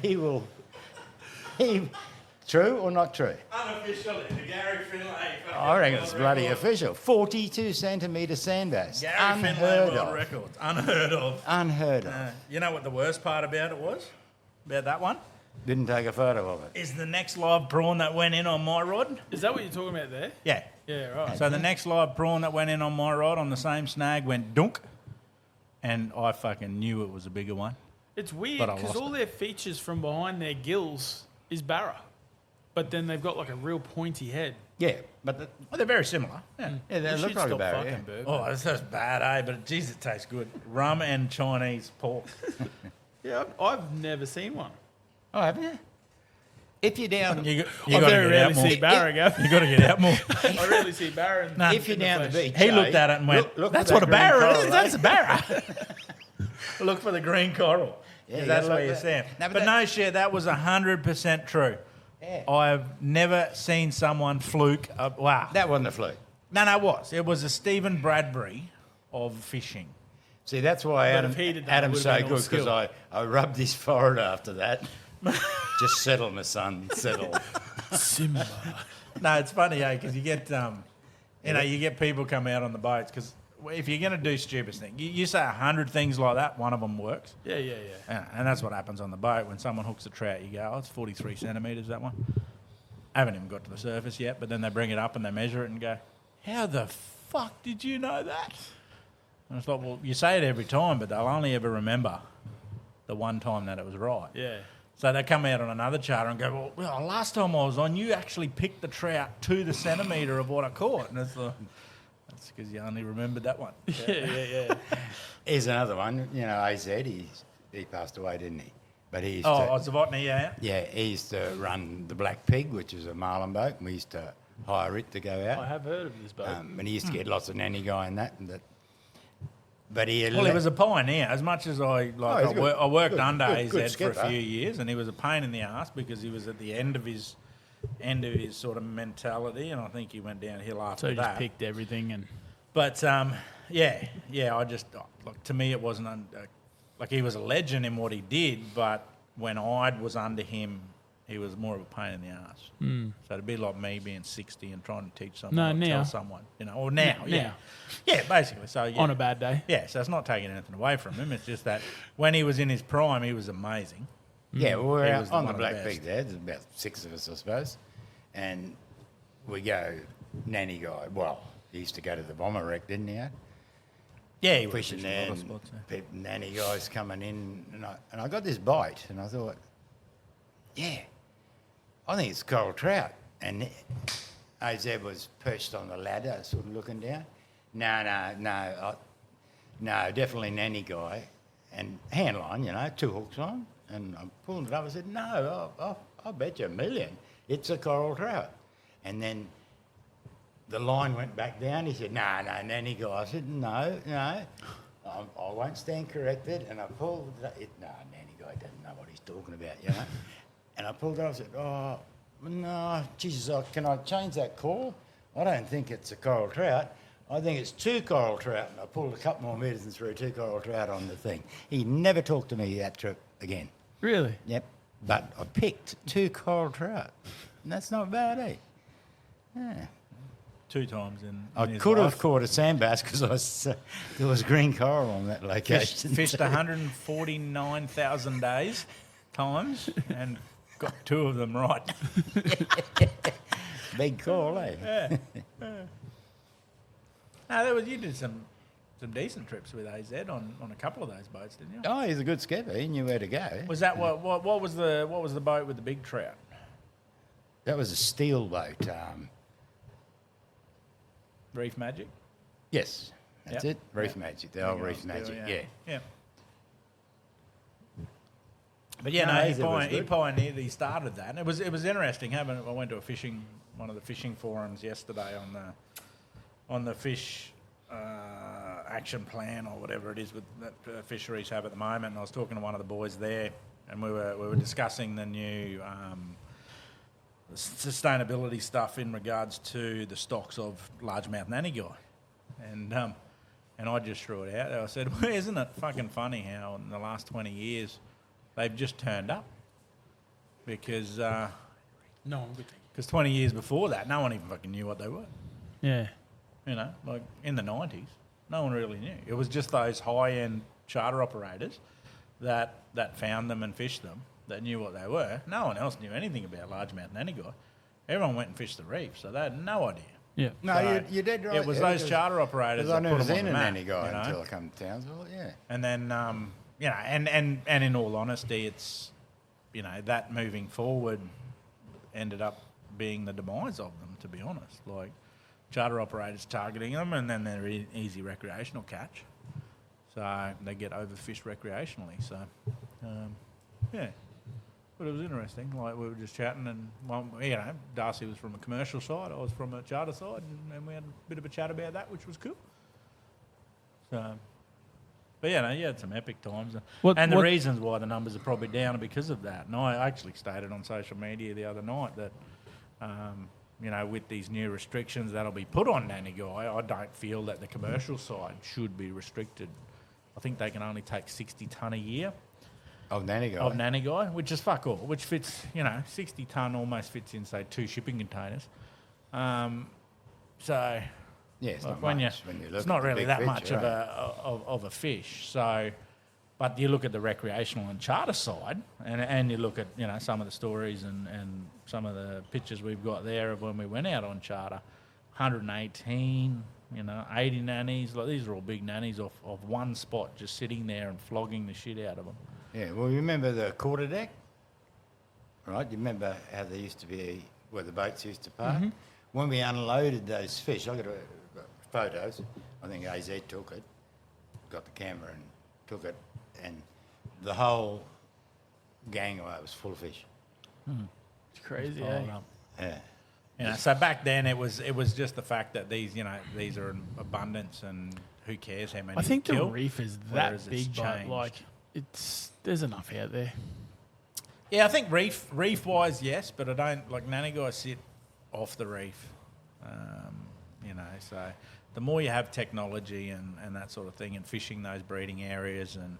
true or not true? Unofficially, the Gary Finlay. I reckon it's bloody official. 42 centimetre sand bass. Gary Finlay Unheard World of. Records. Unheard of. Unheard of. You know what the worst part about it was? About that one? Didn't take a photo of it. is the next live prawn that went in on my rod. Is that what you're talking about there? Yeah. Yeah, right. So the next live prawn that went in on my rod on the same snag went dunk, and I fucking knew it was a bigger one. It's weird But I because lost all it. their features from behind their gills is barra, but then they've got like a real pointy head. Yeah, but Well, they're very similar. Yeah. yeah, they You look should like a stop barra. fucking Yeah. burping. Oh, this is bad, eh? But geez, it tastes good. Rum and Chinese pork. Yeah, I've never seen one. Oh, haven't you? If you're down, You I got to very get rarely out more. see barra, Gav. You got to get out more. I rarely see barra. Nah. if you're down the flesh. beach, He eh, looked at it and went, look "That's for what a that green barra coral, is. eh?" That's a barra." Look for the green coral. Yeah, Yeah, you that's gotta what look you're for saying. that. No, but but no shit, that was 100% true. Yeah. I've never seen someone fluke. Wow. That wasn't a fluke. No, it was. It was a Stephen Bradbury of fishing. See, that's why But Adam, if he'd have done it, Adam's it so would've been all good because skill. I rubbed his forehead after that. Just settle, my son, settle. Simba. No, it's funny, because you get, you get people come out on the boats because if you're going to do stupid things, you say 100 things like that, one of them works. Yeah. And that's what happens on the boat. When someone hooks a trout, you go, oh, it's 43 centimetres, that one. I haven't even got to the surface yet, but then they bring it up and they measure it and go, how the fuck did you know that? And it's like, well, you say it every time, but they'll only ever remember the one time that it was right. Yeah. So they come out on another charter and go, well, last time I was on, you actually picked the trout to the centimetre of what I caught. And it's like, that's because you only remembered that one. Yeah. Here's another one. You know, AZ, he passed away, didn't he? But he used Oh, to, Zavotny, yeah. yeah, he used to run the Black Pig, which is a marlin boat, and we used to hire it to go I out. have heard of this boat. And he used to get lots of nanny guy and that. But he Well, he was a pioneer. As much as I he's I good. worked Good- under good- AZ good for skipper. a few years, and he was a pain in the ass because he was at the end of his sort of mentality, and I think he went downhill after So he just that. picked everything and But yeah. I just like to me it wasn't like he was a legend in what he did, but when I was under him, he was more of a pain in the ass. So it'd be like me being 60 and trying to teach someone, No, or now. tell someone, or now, Now. yeah, basically. So yeah. on a bad day. Yeah, so it's not taking anything away from him. It's just that when he was in his prime, he was amazing. Yeah, well, we're He out was on one the of the Black best. Pig there. There's about 6 of us, I suppose. And we go, nanny guy. Well, he used to go to the bomber wreck, didn't he? Yeah, he was Fishing fishing a there, lot of and spots, nanny guys coming in. And I got this bite, and I thought, yeah, I think it's coral trout. And AZ was perched on the ladder, sort of looking down. No, definitely nanny guy. And hand line, 2 hooks on. And I'm pulling it up. I said, no, I'll bet you $1 million. It's a coral trout. And then the line went back down. He said, no, nanny guy. I said, no, I won't stand corrected. And I pulled it. No, nanny guy doesn't know what he's talking about, And I pulled it up. I said, oh, no, Jesus, can I change that call? I don't think it's a coral trout. I think it's 2 coral trout. And I pulled a couple more metres and threw 2 coral trout on the thing. He never talked to me that trip again. Really? Yep. But I picked 2 coral trout. And that's not bad, eh? Yeah. 2 times in I his could have life. caught a sand bass because there was green coral on that location. Fished 149,000 times and got 2 of them right. Big call, eh? Yeah. No, you did some decent trips with AZ on a couple of those boats, didn't you? Oh, he's a good skipper. He knew where to go. Was that what was the boat with the big trout? That was a steel boat. Reef Magic. Yes, that's Yep. it. Reef Magic, the old Reef Magic, yeah. Yeah. But yeah, No, no, AZ was he good. pioneered. He started that, and it was interesting. I went to one of the fishing forums yesterday on the fish action plan or whatever it is that fisheries have at the moment. And I was talking to one of the boys there, and we were discussing the new sustainability stuff in regards to the stocks of largemouth nanny guy, and I just threw it out there. I said, well, isn't it fucking funny how in the last 20 years they've just turned up? Because No, I'm good. 20 years before that, no one even fucking knew what they were. Yeah. Like in the 90s, no one really knew. It was just those high-end charter operators that found them and fished them. that knew what they were. No one else knew anything about largemouth nannygai. Everyone went and fished the reef, so they had no idea. Yeah. No, So you did right. It was yeah, those charter operators because I that never put them on seen the a map, nanny guy you know? until I come to Townsville. Yeah. And then, you know, and in all honesty, it's, you know, that moving forward ended up being the demise of them, to be honest. Like, charter operators targeting them, and then they're easy recreational catch. So they get overfished recreationally. So, yeah. But it was interesting. Like, we were just chatting, and, well, you know, Darcy was from a commercial side, I was from a charter side, and we had a bit of a chat about that, which was cool. So, but yeah, no, you had some epic times. And the reasons why the numbers are probably down are because of that. And I actually stated on social media the other night that, you know, with these new restrictions that'll be put on nannygai, I don't feel that the commercial side should be restricted. I think they can only take 60 tonne a year Of nannygai. of nannygai, which is fuck all, which fits, you know, 60 tonne almost fits in, say, 2 shipping containers. So... Yeah, it's Like not when much. you, When you look it's not at the really big that picture, much of eh? a fish. So, but you look at the recreational and charter side, and you look at, you know, some of the stories and some of the pictures we've got there of when we went out on charter, 118, you know, 80 nannies. Like, these are all big nannies of one spot, just sitting there and flogging the shit out of them. Yeah, well, you remember the quarter deck? Right? You remember how there used to be, where the boats used to park? Mm-hmm. When we unloaded those fish, I got photos. I think AZ took it, got the camera and took it, and the whole gangway was full of fish. It's crazy, Piled eh? up. Yeah. You know, so back then it was just the fact that these, you know, these are in abundance, and who cares how many I think you the kill, reef is whereas that it's big, but changed. like there's enough out there. Yeah, I think reef wise, yes, but I don't like nannygai sit off the reef. You know, so the more you have technology and that sort of thing, and fishing those breeding areas, and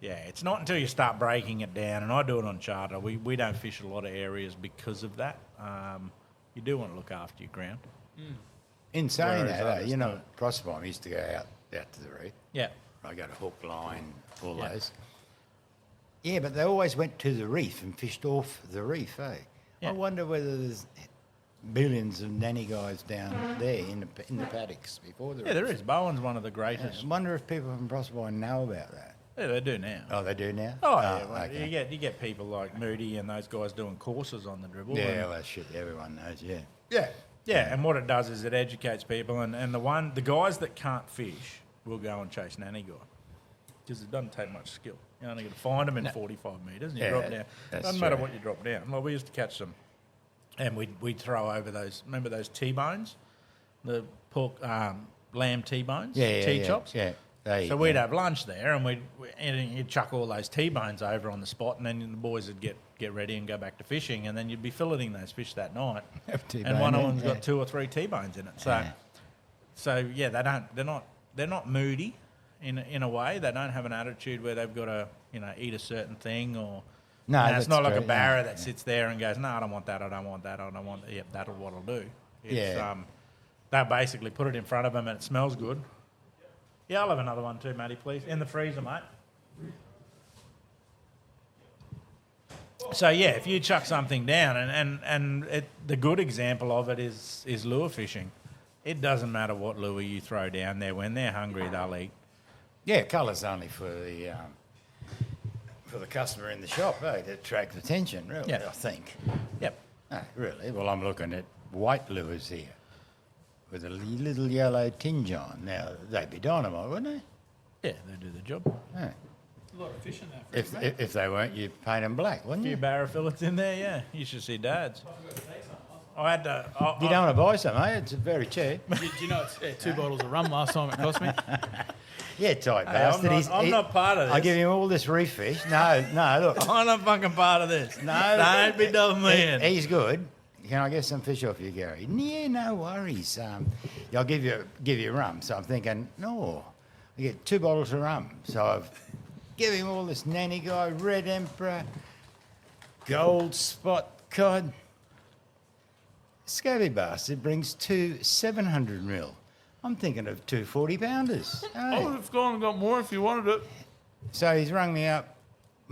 yeah, it's not until you start breaking it down. And I do it on charter. We don't fish a lot of areas because of that. You do want to look after your ground. In saying Whereas that, others you know, don't. Proserpine used to go out to the reef. Yeah, I got a hook line, all Yeah. those. Yeah, but they always went to the reef and fished off the reef, eh? Yeah. I wonder whether there's billions of nanny guys down there in the paddocks before the reef. yeah, there is. Bowen's one of the Yeah, greatest. I wonder if people from Proserpine know about that. Yeah, they do now. Oh, they do now? Oh, yeah. Well, okay. you get people like Moody and those guys doing courses on the dribble. Yeah, and- well, that shit everyone knows, yeah. Yeah, and what it does is it educates people, and the guys that can't fish will go and chase nannygai because it doesn't take much skill. You only got to find them in 45 metres and you Yeah, drop down. that's Doesn't matter true. what you drop down. Like, we used to catch them, and we'd throw over those. Remember those T-bones, the pork, lamb T-bones, Yeah, T-chops. Yeah. They, So we'd have lunch there, and you'd chuck all those T-bones over on the spot, and then the boys would get ready and go back to fishing, and then you'd be filleting those fish that night. Have T-bone And one of in, them's yeah. got 2 or 3 T-bones in it. So, Yeah. so yeah, they're not moody in a way. They don't have an attitude where they've got to eat a certain thing, or No, it's that's not like a true, barra yeah. that sits there and goes, no, I don't want that, I don't want that, I don't want that. Yep, that'll what I'll do. It's, Yeah. they basically put it in front of them and it smells good. Yeah, I'll have another one too, Matty, please. In the freezer, mate. So yeah, if you chuck something down, and the good example of it is lure fishing. It doesn't matter what lure you throw down there. When they're hungry, they'll eat. Yeah, colour's only for the customer in the shop, eh, to attract attention, really, Yeah. I think. Yep. No, really. Well, I'm looking at white lures here with a little yellow tinge on. Now, they'd be dynamite, wouldn't Yeah, they do the job. they? Yeah. A lot of fish in there. If they weren't, you'd paint them black, A wouldn't few you? barra fillets in there, yeah. You should see Dad's. I had to. You don't want to buy some, eh? It's very cheap. Do you know it's 2 bottles of rum last time it cost me? Yeah, tight Hey, bastard. I'm not part of this. I give him all this reef fish. No, look. I'm not fucking part of this. No. Don't be dumping me in. He's good. Can I get some fish off you, Gary? Yeah, no worries. I'll give you rum. So I'm thinking, no, I get 2 bottles of rum. So I've give him all this nanny guy, red emperor, gold spot cod. Scabby bastard brings 2 700 mil. I'm thinking of 2 40-pounders. I would have gone and got more if you wanted it. So he's rung me up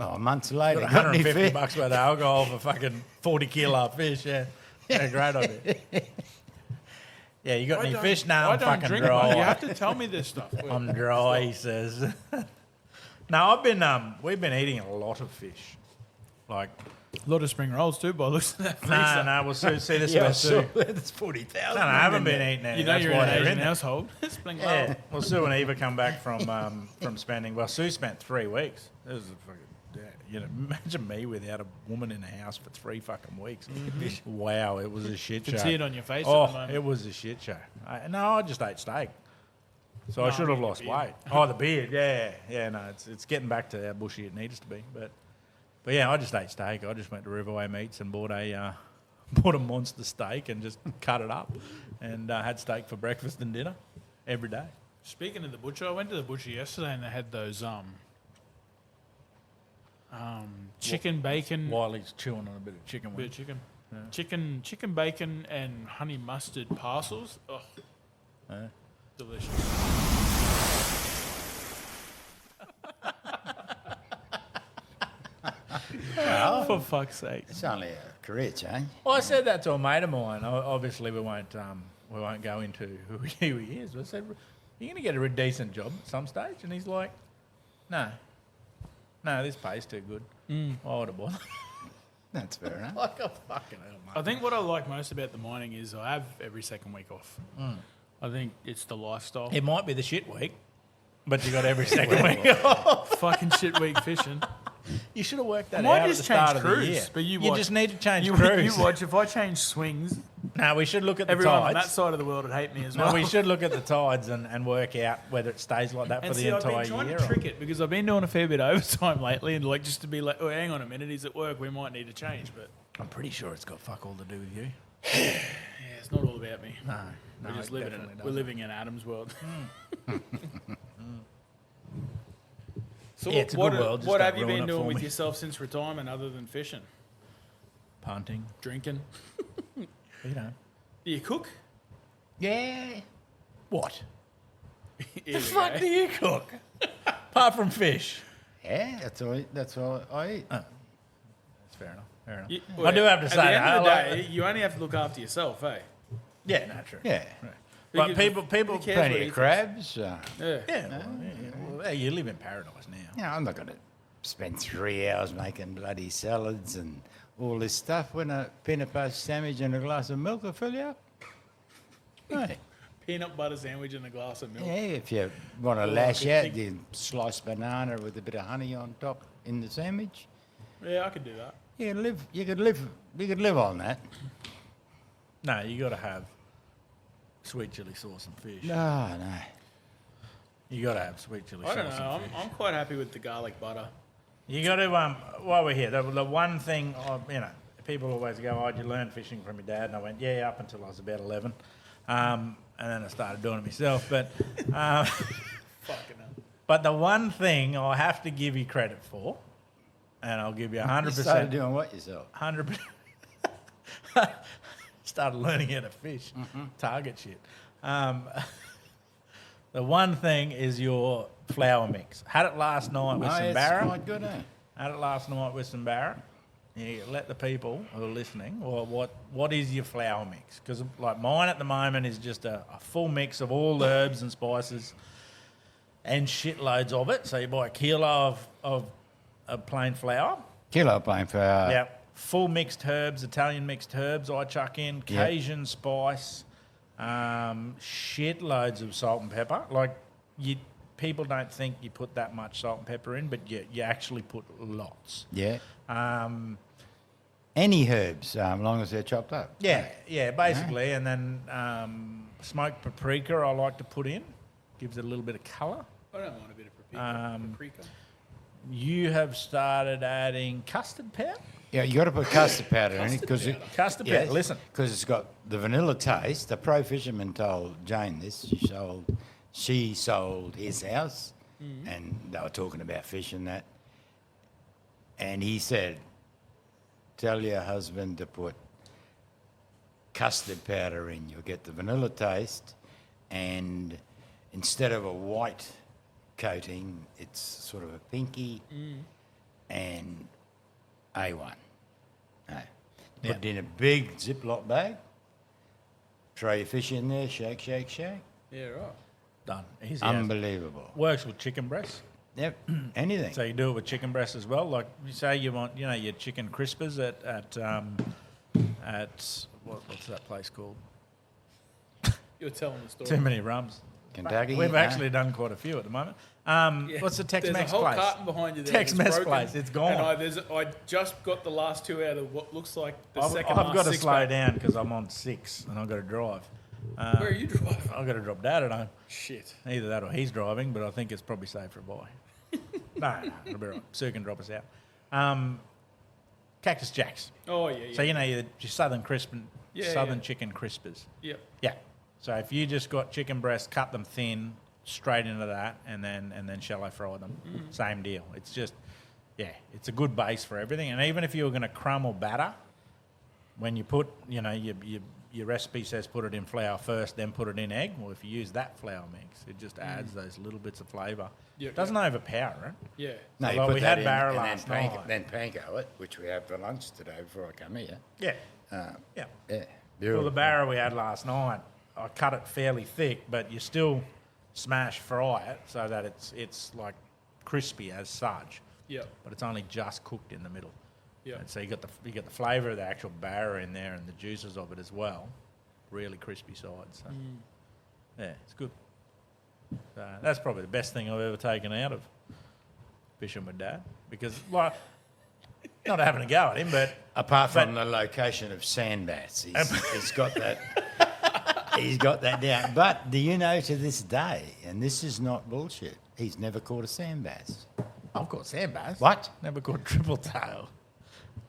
Oh, months later, Got got any $150 fish? worth of alcohol for fucking 40 kilo fish. Yeah, great idea. Yeah, you got any fish? No, I I'm don't fucking drink it, dry. mate. You have to tell me this stuff. I'm dry, he says. No, we've been eating a lot of fish. Like, A lot of spring rolls too, by the looks of that. no, we'll see this Yeah, I about Sue. saw that's 40,000. No, I haven't been eating any. You know That's you're why in an they're Asian there. household. Spring roll. Yeah, well, Sue and Eva come back from spending. Well, Sue spent 3 weeks. It was a fucking. Imagine me without a woman in the house for 3 fucking weeks. Wow, it was a shit show. Can see it on your face at Oh, the moment. it was a shit show. I just ate steak, so I No, should I have mean lost the beard. weight. Oh, the beard, yeah. No, it's getting back to how bushy it needs to be, but yeah, I just ate steak. I just went to Riverway Meats and bought a monster steak and just cut it up, and had steak for breakfast and dinner every day. Speaking of the butcher, I went to the butcher yesterday and they had those chicken bacon. While he's chewing on a bit of chicken Bit wing. of chicken bacon and honey mustard parcels. Oh, Yeah. delicious. For fuck's sake. It's only a career change. Well, I said that to a mate of mine. Obviously, we won't go into who he is. But I said, "You're going to get a decent job at some stage," and he's like, "No, this pays too good. Why would I bother?" That's fair enough. Like, oh, fucking hell, mate. I think what I like most about the mining is I have every second week off. I think it's the lifestyle. It might be the shit week, but you got every second week off. Fucking shit week fishing. You should have worked that I might out at just the start change of the crews, year. but you You watch- just need to change You crews. watch, if I change swings, No, we should look at the everyone on that tides. side of the world would hate me as No, well. we should look at the tides and work out whether it stays like that And for see, the I've entire been trying year. to trick it because I've been doing a fair bit of overtime lately, and like just to be like, oh, hang on a minute, he's at work, we might need to change. But I'm pretty sure it's got fuck all to do with you. yeah, it's not all about me. No, We're just living in definitely we're living in Adam's world. So Yeah, it's a what, good world, just what don't have you ruin been it doing for with me. yourself since retirement other than fishing, Punting, drinking? you know. Do you cook? Yeah. What? Here we Fuck go. do you cook? Apart from fish. Yeah, that's all I eat. That's fair enough. Fair enough. You- I do have to at say the that. end of the I like- day, you only have to look after yourself, eh? Yeah, no, true. Yeah. Right. But Because people, who cares what Plenty he of thinks? crabs. Yeah. well, hey, you live in paradise now. You know, I'm not going to spend 3 hours making bloody salads and all this stuff when a peanut butter sandwich and a glass of milk will fill you up. Hey. Peanut butter sandwich and a glass of milk. Yeah, if you want to Oh, lash good out, thing. you slice banana with a bit of honey on top in the sandwich. Yeah, I could do that. You could live on that. No, you got to have sweet chili sauce and fish. No, no. You got to have sweet chili I sauce don't know. and fish. I'm quite happy with the garlic butter. You got to while we're here, the one thing people always go, "Oh, did you learn fishing from your dad?" And I went, "Yeah, up until I was about 11." And then I started doing it myself. But Fucking hell. but the one thing I have to give you credit for, and I'll give you You started 100%, doing what yourself? 100%. Started learning how to fish, target shit. The one thing is your flour mix. Had it last night with some it's barra. quite good, eh? Had it last night with some barra. You let the people who are listening, or what is your flour mix? Because like mine at the moment is just a full mix of all the herbs and spices and shitloads of it. So you buy a kilo of plain flour. Kilo plain flour. Yeah, full mixed herbs, Italian mixed herbs. I chuck in Yeah. Cajun spice, shitloads of salt and pepper. Like people don't think you put that much salt and pepper in, but you actually put lots. Yeah. Um, Any herbs, long as they're chopped up. yeah, basically, and then smoked paprika I like to put in, gives it a little bit of colour. I don't mind a bit of paprika. You have started adding custard powder. Yeah, you got to put custard powder in it because Custard powder. Listen, because it's got the vanilla taste. The pro fisherman told Jane this. She sold his house, and they were talking about fish and that. And he said, "Tell your husband to put custard powder in. You'll get the vanilla taste, and instead of a white coating, it's sort of a pinky." and A1. No. Put it in a big Ziploc bag, throw your fish in there, shake, shake, shake. Yeah, right. Done. Easy as. Unbelievable. Works with chicken breasts. Yep, anything. So you do it with chicken breasts as well. Like you say, you want your chicken crispers at what's that place called? You're telling the story. Too many rums. Kentucky. We've no? actually done quite a few at the moment. What's the Tex-Mex There's a whole place? carton behind you there. Tex-Mex that's broken, place. It's gone. And I just got the last two out of what looks like the second I've last got to six slow pack. down because I'm on 6 and I've got to drive. Where are you driving? I've got to drop Dad at home. Shit. Either that or he's driving, but I think it's probably safer a boy. No, it'll be right. Sue can drop us out. Cactus Jacks. Oh, yeah. So your southern Yeah. chicken crispers. Yep. Yeah. So if you just got chicken breasts, cut them thin, straight into that, and then shallow fry them. Same deal. It's just, it's a good base for everything. And even if you were going to crumb or batter, when you put, your recipe says put it in flour first, then put it in egg. Well, if you use that flour mix, it just adds those little bits of flavour. Yep. Doesn't overpower it. Yeah. No, So you like put we that had in barra and last night. then panko it, which we had for lunch today before I come here. Yeah. Yeah. Well, Beautiful. the barra we had last night, I cut it fairly thick, but you still smash fry it so that it's like crispy as such. Yep. But it's only just cooked in the middle. Yep. And so you got the flavour of the actual barra in there and the juices of it as well. Really crispy sides. So. Yeah, it's good. That's probably the best thing I've ever taken out of fishing with Dad because, like, not having a go at him, but Apart from the location of sand bass, he's got that. He's got that down. But do you know to this day, and this is not bullshit, he's never caught a sand bass. I've caught sand bass. What? Never caught triple tail.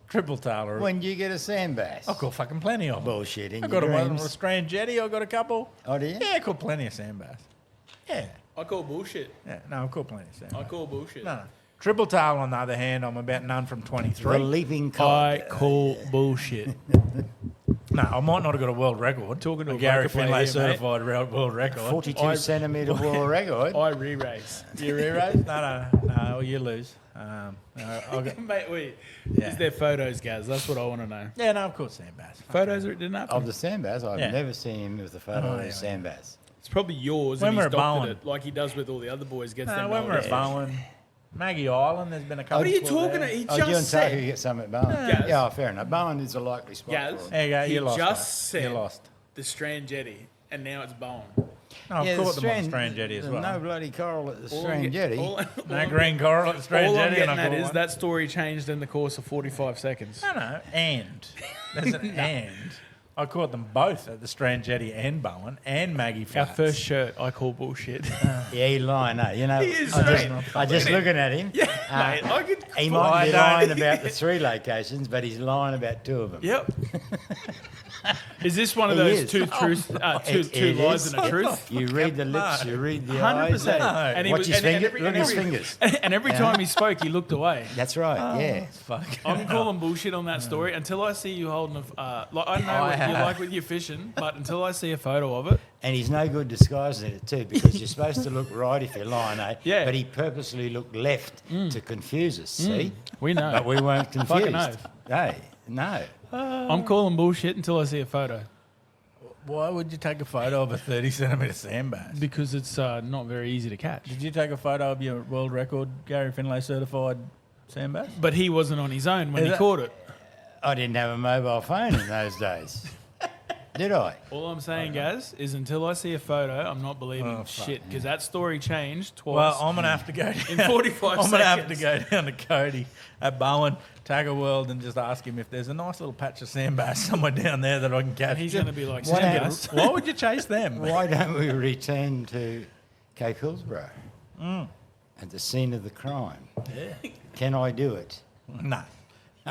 Triple tail or When do you get a sand bass? I've caught fucking plenty of them. Bullshit in I your got a one on dreams. a strand jetty. I got a couple. Oh, do you? Yeah, I caught plenty of sand bass. Yeah, I call bullshit. no, I've caught plenty of sand I bass. call bullshit. No. Triple tail, on the other hand, I'm about none from The 23. leaping cod. I call bullshit. No, I might not have got a world record. Talking to a Gary poker player Finlay here, mate. certified world record. 42 centimetre world record. I re-race. You re-race? No, well, you lose. I'll go, Mate, wait. Yeah. Is there photos, Gaz? That's what I want to know. yeah, no, of course, sand bass. Photos or it didn't happen? Of the sand bass, I've Yeah. never seen him with a photo Oh, of yeah, a sand bass. It's probably yours When and we're he's at Bowen. doctored it like he does with all the other boys. Gets No, them when we're at knowledge. Bowen, Maggie Island, there's been a couple. What are you of talking there. about? He Oh, you and just Tucker said. get some at Bowen. Gaz. Yeah, fair enough. Bowen is a likely spot Gaz. for him. There you go. He You lost. just mate. said You lost. the Strand Jetty, and now it's Bowen. No, I've Yeah, caught them on the Strand Jetty as there's well. no bloody coral at the All Strand I'm get- Jetty. No green coral at the Strand All I'm Jetty. and getting I at caught is one. that story changed in the course of 45 seconds. No, and. There's an and. I caught them both at the Strand Jetty and Bowen and Maggie Our Flats. first shirt, I call bullshit. Yeah, he lying, eh? You know, He is I straight. just looking at him. Mate, I could. He Well, might be I lying don't- about the 3 locations, but he's lying about 2 of them. Yep. Is this one of He those is. two truths, two lies is. and a truth? You read the lips, you read the eyes. 100%. No. And he Watch was- his and- and finger. every- Look and at his every- fingers. And every time he spoke, he looked away. That's right, yeah. Fuck. I'm calling bullshit on that story until I see you holding a. Like I know I what you have. like with your fishing, but until I see a photo of it, And he's no good disguising it too, because you're supposed to look right if you're lying, eh? Yeah. But he purposely looked left to confuse us, see? we know. But we weren't Fucking confused. oath. Hey, no. I'm calling bullshit until I see a photo Why would you take a photo of a 30 centimetre sand bass? because it's not very easy to catch. Did you take a photo of your world record Gary Finlay certified sand bass? But he wasn't on his own when Is he that- caught it. I didn't have a mobile phone in those days. Did I? All I'm saying, Gaz, is until I see a photo, I'm not believing Oh, fuck, shit because that story changed twice. Well, I'm gonna have to go In 45 I'm gonna have to seconds. go down to Cody at Bowen, Tagger World, and just ask him if there's a nice little patch of sand bass somewhere down there that I can catch. He's going to be like, What "Sam, happened? Gaz." Why would you chase them? Why don't we return to Cape Hillsborough at the scene of the crime? Yeah. Can I do it? No.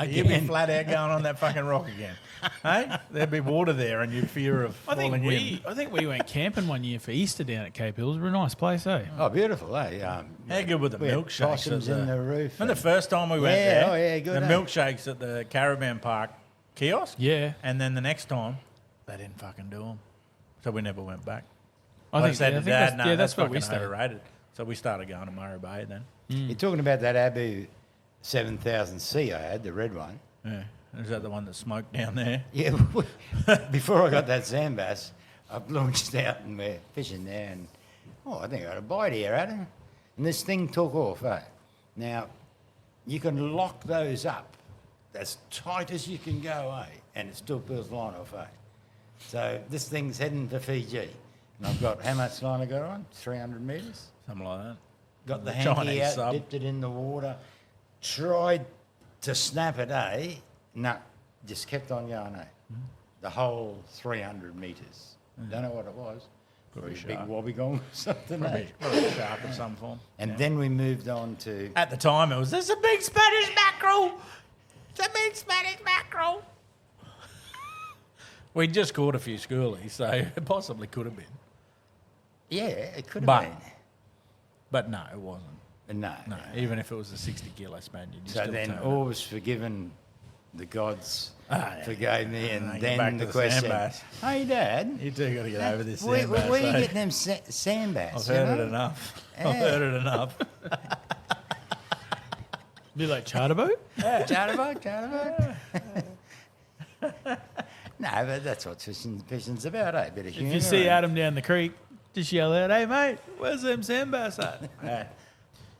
You'd be flat out going on that fucking rock again. Hey? There'd be water there and you'd fear of I think falling in. I think we went camping one year for Easter down at Cape Hills. It was a nice place, eh? Oh, beautiful, eh? How good were the we had milkshakes? possums in the roof. Remember the and- first time we went Yeah, there? oh, yeah, good, The eh? milkshakes at the caravan park kiosk. Yeah, And then the next time, they didn't fucking do them. So we never went back. I think, said yeah, I to think Dad, that's, no, that's where we fucking stayed. overrated. So we started going to Murray Bay then. You're talking about that Abu 7000C I had, the red one. Yeah. Is that the one that smoked down there? Yeah, before I got that sand bass, I launched out and we're fishing there and, I think I got a bite here, Adam. And this thing took off, eh? Now, you can lock those up as tight as you can go, eh? And it still pulls line off, eh? So this thing's heading for Fiji. And I've got, how much line I got on? 300 metres? Something like that. Got the The hanky Chinese out, sub. dipped it in the water, tried to snap it, eh? No, just kept on going, eh? The whole 300 metres. Don't know what it was. Probably Probably a shark. big wobbegong or something, eh? Probably a shark of some form. And then we moved on to... At the time, it was, there's a big Spanish mackerel. It's a big Spanish mackerel. We just caught a few schoolies, so it possibly could have been. Yeah, it could have But- been. But no, it wasn't. No. No, even if it was a 60-kilo Spaniard. You So still then turn it. all was forgiven. The gods forgave me, and Get then back the to the question, sand bass. hey, Dad, You two got to get over this where sand bass. you eh? getting them sand bass? I've you heard know? it enough. Yeah. I've heard it enough. Be like charter boat. Chatterbox. No, but that's what fishing's about, eh? Bit of humour. If you see and- Adam down the creek, just yell out, "Hey mate, where's them sand bass at?"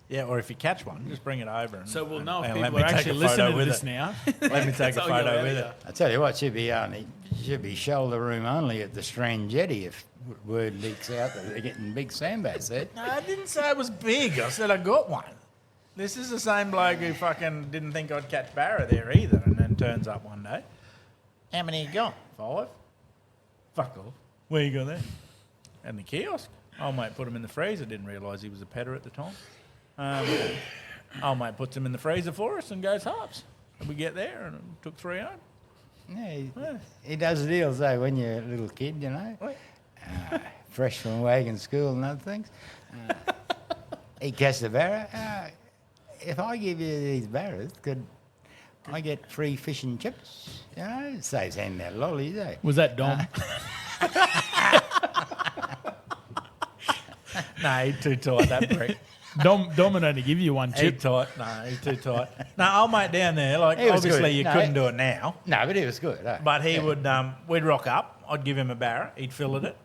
Yeah, or if you catch one, just bring it over. And, So we'll know if and let people me are take actually a photo listening to with this it. now. Let me take a That's all you're photo out with of it. I tell you what, should be shoulder room only at the Strand Jetty if word leaks out that they're getting big sand bass there. No, I didn't say it was big. I said I got one. This is the same bloke who fucking didn't think I'd catch barra there either, and then turns up one day. How many you got? 5. Fuck off. Where you got that? And the kiosk. Oh mate, put him in the freezer. Didn't realise he was a petter at the time. Oh mate, puts him in the freezer for us and goes halves. And we get there and took 3 home. Yeah, he does deals though when you're a little kid, you know. Right. Fresh from wagon school and other things. He cast a barra. If I give you these barras, could I get free fish and chips? You know, it saves handing out lollies, eh? Was that Dom? No, he's too tight, that prick. Dom would only give you one He's chip. tight. No, he's too tight. No, old mate down there, like, He was obviously good. you No, couldn't do it now. No, but it was good, eh? But he Yeah. would, we'd rock up. I'd give him a barra. He'd fillet it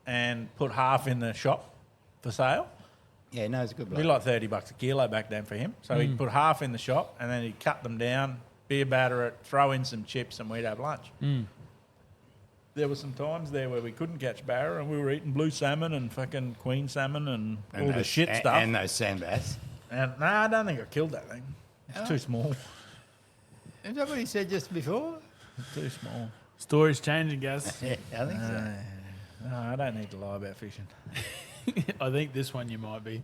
and put half in the shop for sale. Yeah, no, it's a good It'd be bloke. like $30 a kilo back then for him. So he'd put half in the shop and then he'd cut them down, beer batter it, throw in some chips, and we'd have lunch. There were some times there where we couldn't catch barra and we were eating blue salmon and fucking queen salmon and all the those- shit stuff. And those sand bass. And no, I don't think I killed that thing. It's Oh. too small. Is that what he said just before? It's too small. Story's changing, guys. Yeah, I think so. No, I don't need to lie about fishing. I think this one you might be.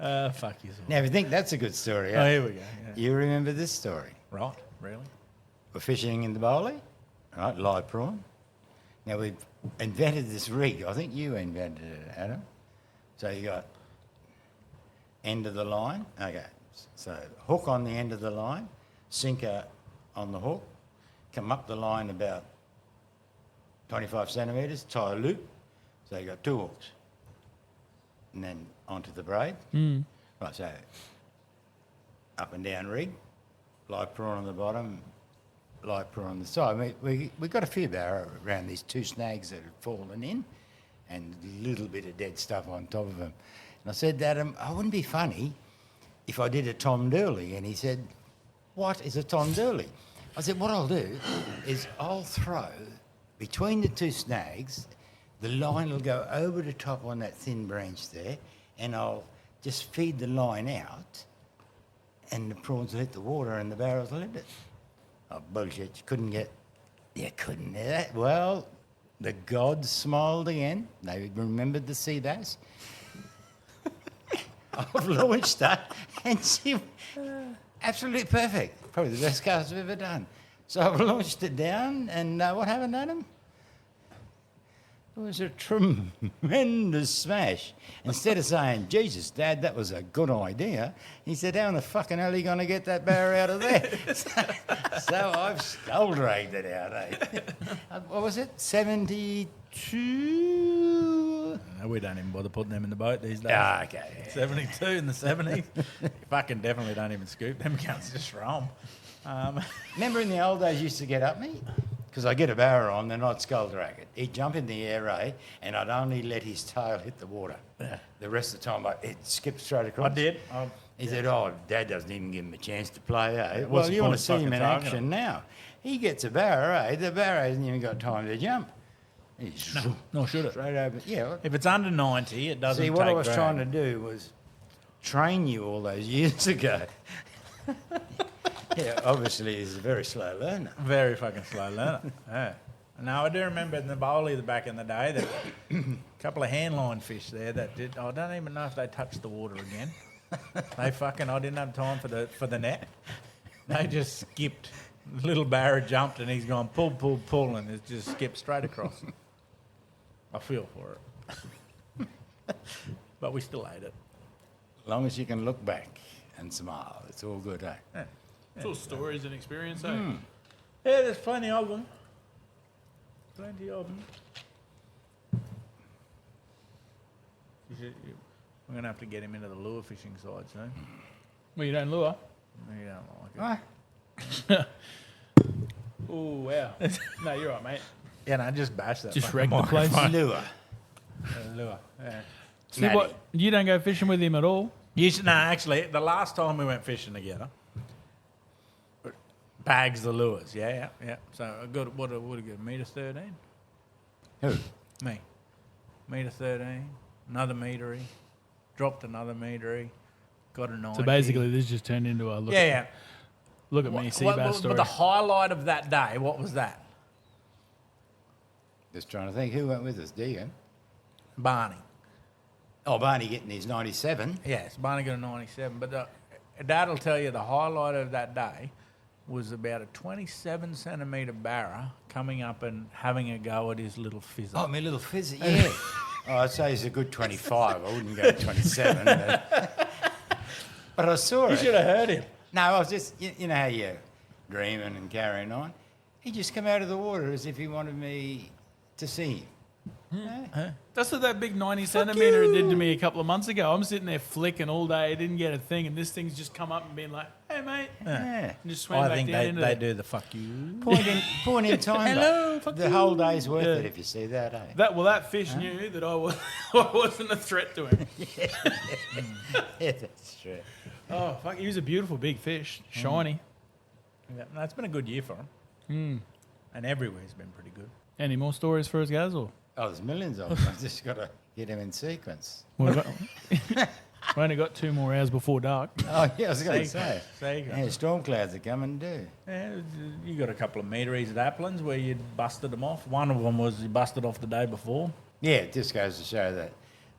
Fuck you. Now, if you think that's a good story, Oh, here we go. Yeah. you remember this story. Right, really? We're fishing in the Bowley, right, live prawn. Now, we've invented this rig. I think you invented it, Adam. So you got end of the line. Okay, so hook on the end of the line, sinker on the hook, come up the line about 25 centimetres, tie a loop. So you got 2 hooks. And then onto the braid. Right, so up and down rig, live prawn on the bottom, live prawn on the side. We got a few barra around these 2 snags that had fallen in and a little bit of dead stuff on top of them. And I said to Adam, I wouldn't be funny if I did a Tom Dooley. And he said, what is a Tom Dooley? I said, what I'll do is I'll throw between the 2 snags, the line will go over the top on that thin branch there, and I'll just feed the line out, and the prawns will hit the water and the barrels will hit it. Oh, bullshit. You couldn't hear that. Well, the gods smiled again. They remembered the sea bass. I've launched her, and she absolutely perfect. Probably the best cast I've ever done. So I've launched it down, and what happened, Adam? It was a tremendous smash. Instead of saying, Jesus, Dad, that was a good idea, he said, how in the fucking hell are you going to get that barra out of there? so I've skull dragged it out, eh? What was it? 72 Ooh. No, we don't even bother putting them in the boat these days. Ah, okay. Yeah. 72 in the 70s. You fucking definitely don't even scoop them. Cunts just roam. Remember in the old days you used to get up me? Because I get a barra on, then I'd skulldrag it. He'd jump in the air, and I'd only let his tail hit the water. Yeah. The rest of the time, it skipped straight across. I did. He said, Dad doesn't even give him a chance to play, eh? What's Well, the you point want of to see him fucking in targeting action him? now. He gets a barra, eh? The barra hasn't even got time to jump. He's Nor should it. straight over. Yeah. If it's under 90, it doesn't See, take what I was drag. trying to do was train you all those years ago. Yeah, obviously he's a very slow learner. Very fucking slow learner. Yeah. Now, I do remember in the bowley back in the day that a couple of handline fish there that did. I don't even know if they touched the water again. I didn't have time for the net. They just skipped. Little barra jumped and he's gone pull, and it just skipped straight across. I feel for it. But we still ate it. As long as you can look back and smile, it's all good, eh? Yeah. It's all stories and experience, eh? Yeah, there's plenty of them. Plenty of them. We're going to have to get him into the lure fishing side soon. Well, you don't lure. He don't like it. Ah, Oh, wow. No, you're right, mate. Yeah, no, just bash that. Just fucking wreck the place. microphone. lure. Lure. Yeah. See Matty. what? You don't go fishing with him at all? Actually, the last time we went fishing together, bags the lures. Yeah. So I got what would have got metre 13. Who? Me, metre 13, another metery, dropped another metery, got a 90. So basically, this just turned into a look. yeah. Look at me, sea bass story. But the highlight of that day, what was that? Just trying to think who went with us, Deegan. Barney. Oh, Barney getting his 97. Yes, Barney got a 97. But Dad will tell you the highlight of that day was about a 27 centimetre barra coming up and having a go at his little fizzer. Oh, my little fizzy, yeah. I'd say he's a good 25. I wouldn't go 27. But I saw You it. should have heard him. No, I was just, you know how you're dreaming and carrying on? He just come out of the water as if he wanted me to see him. That's what that big 90 centimetre did to me a couple of months ago. I'm sitting there flicking all day, didn't get a thing, and this thing's just come up and been like, "Hey, mate," Yeah. and just swam I back think down into they it. do the fuck you. Point in time. Hello, mate. fuck The whole day's worth it if you see that, eh? That fish knew that I wasn't a threat to him. Yeah, that's true. Oh fuck, he was a beautiful big fish, shiny. Yeah, no, it's been a good year for him. And everywhere's been pretty good. Any more stories for us, guys? Or Oh, there's millions of them. I just got to get them in sequence. we've only got 2 more hours before dark. Oh, yeah, I was going to say. There you go. Yeah, storm clouds are coming too. Yeah, you got a couple of meteries at Applands where you busted them off. One of them was you busted off the day before. Yeah, it just goes to show that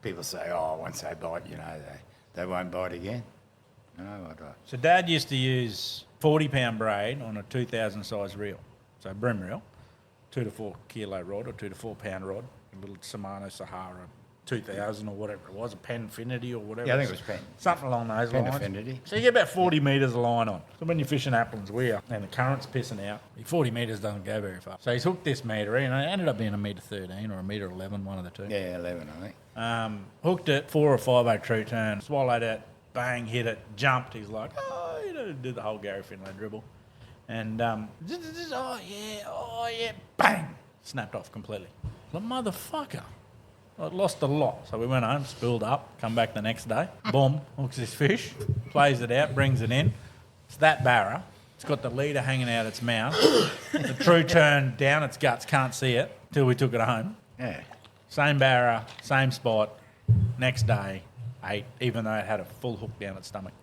people say, oh, once they bite, they won't bite again. No, I don't. So Dad used to use 40-pound braid on a 2,000 size reel, so brim reel, 2 to 4 kilo rod or 2 to 4 pound rod, a little Shimano Sahara 2000 or whatever it was, a Penfinity or whatever. Yeah, I think it was Pen. Something along those lines. Penfinity. So you get about 40 metres of line on. So when you're fishing Applands Weir and the current's pissing out, 40 metres doesn't go very far. So he's hooked this metre and it ended up being a metre 13 or a metre 11, one of the two. Yeah, 11, I think. Hooked it, 4 or 5 true turn, swallowed it, bang, hit it, jumped. He's like, did the whole Gary Finlay dribble. And, oh yeah, bang, snapped off completely. The motherfucker. I lost a lot. So we went home, spooled up, come back the next day, boom, hooks this fish, plays it out, brings it in. It's that barra. It's got the leader hanging out its mouth. The true turn down its guts, can't see it till we took it home. Yeah. Same barra, same spot, next day, ate, even though it had a full hook down its stomach.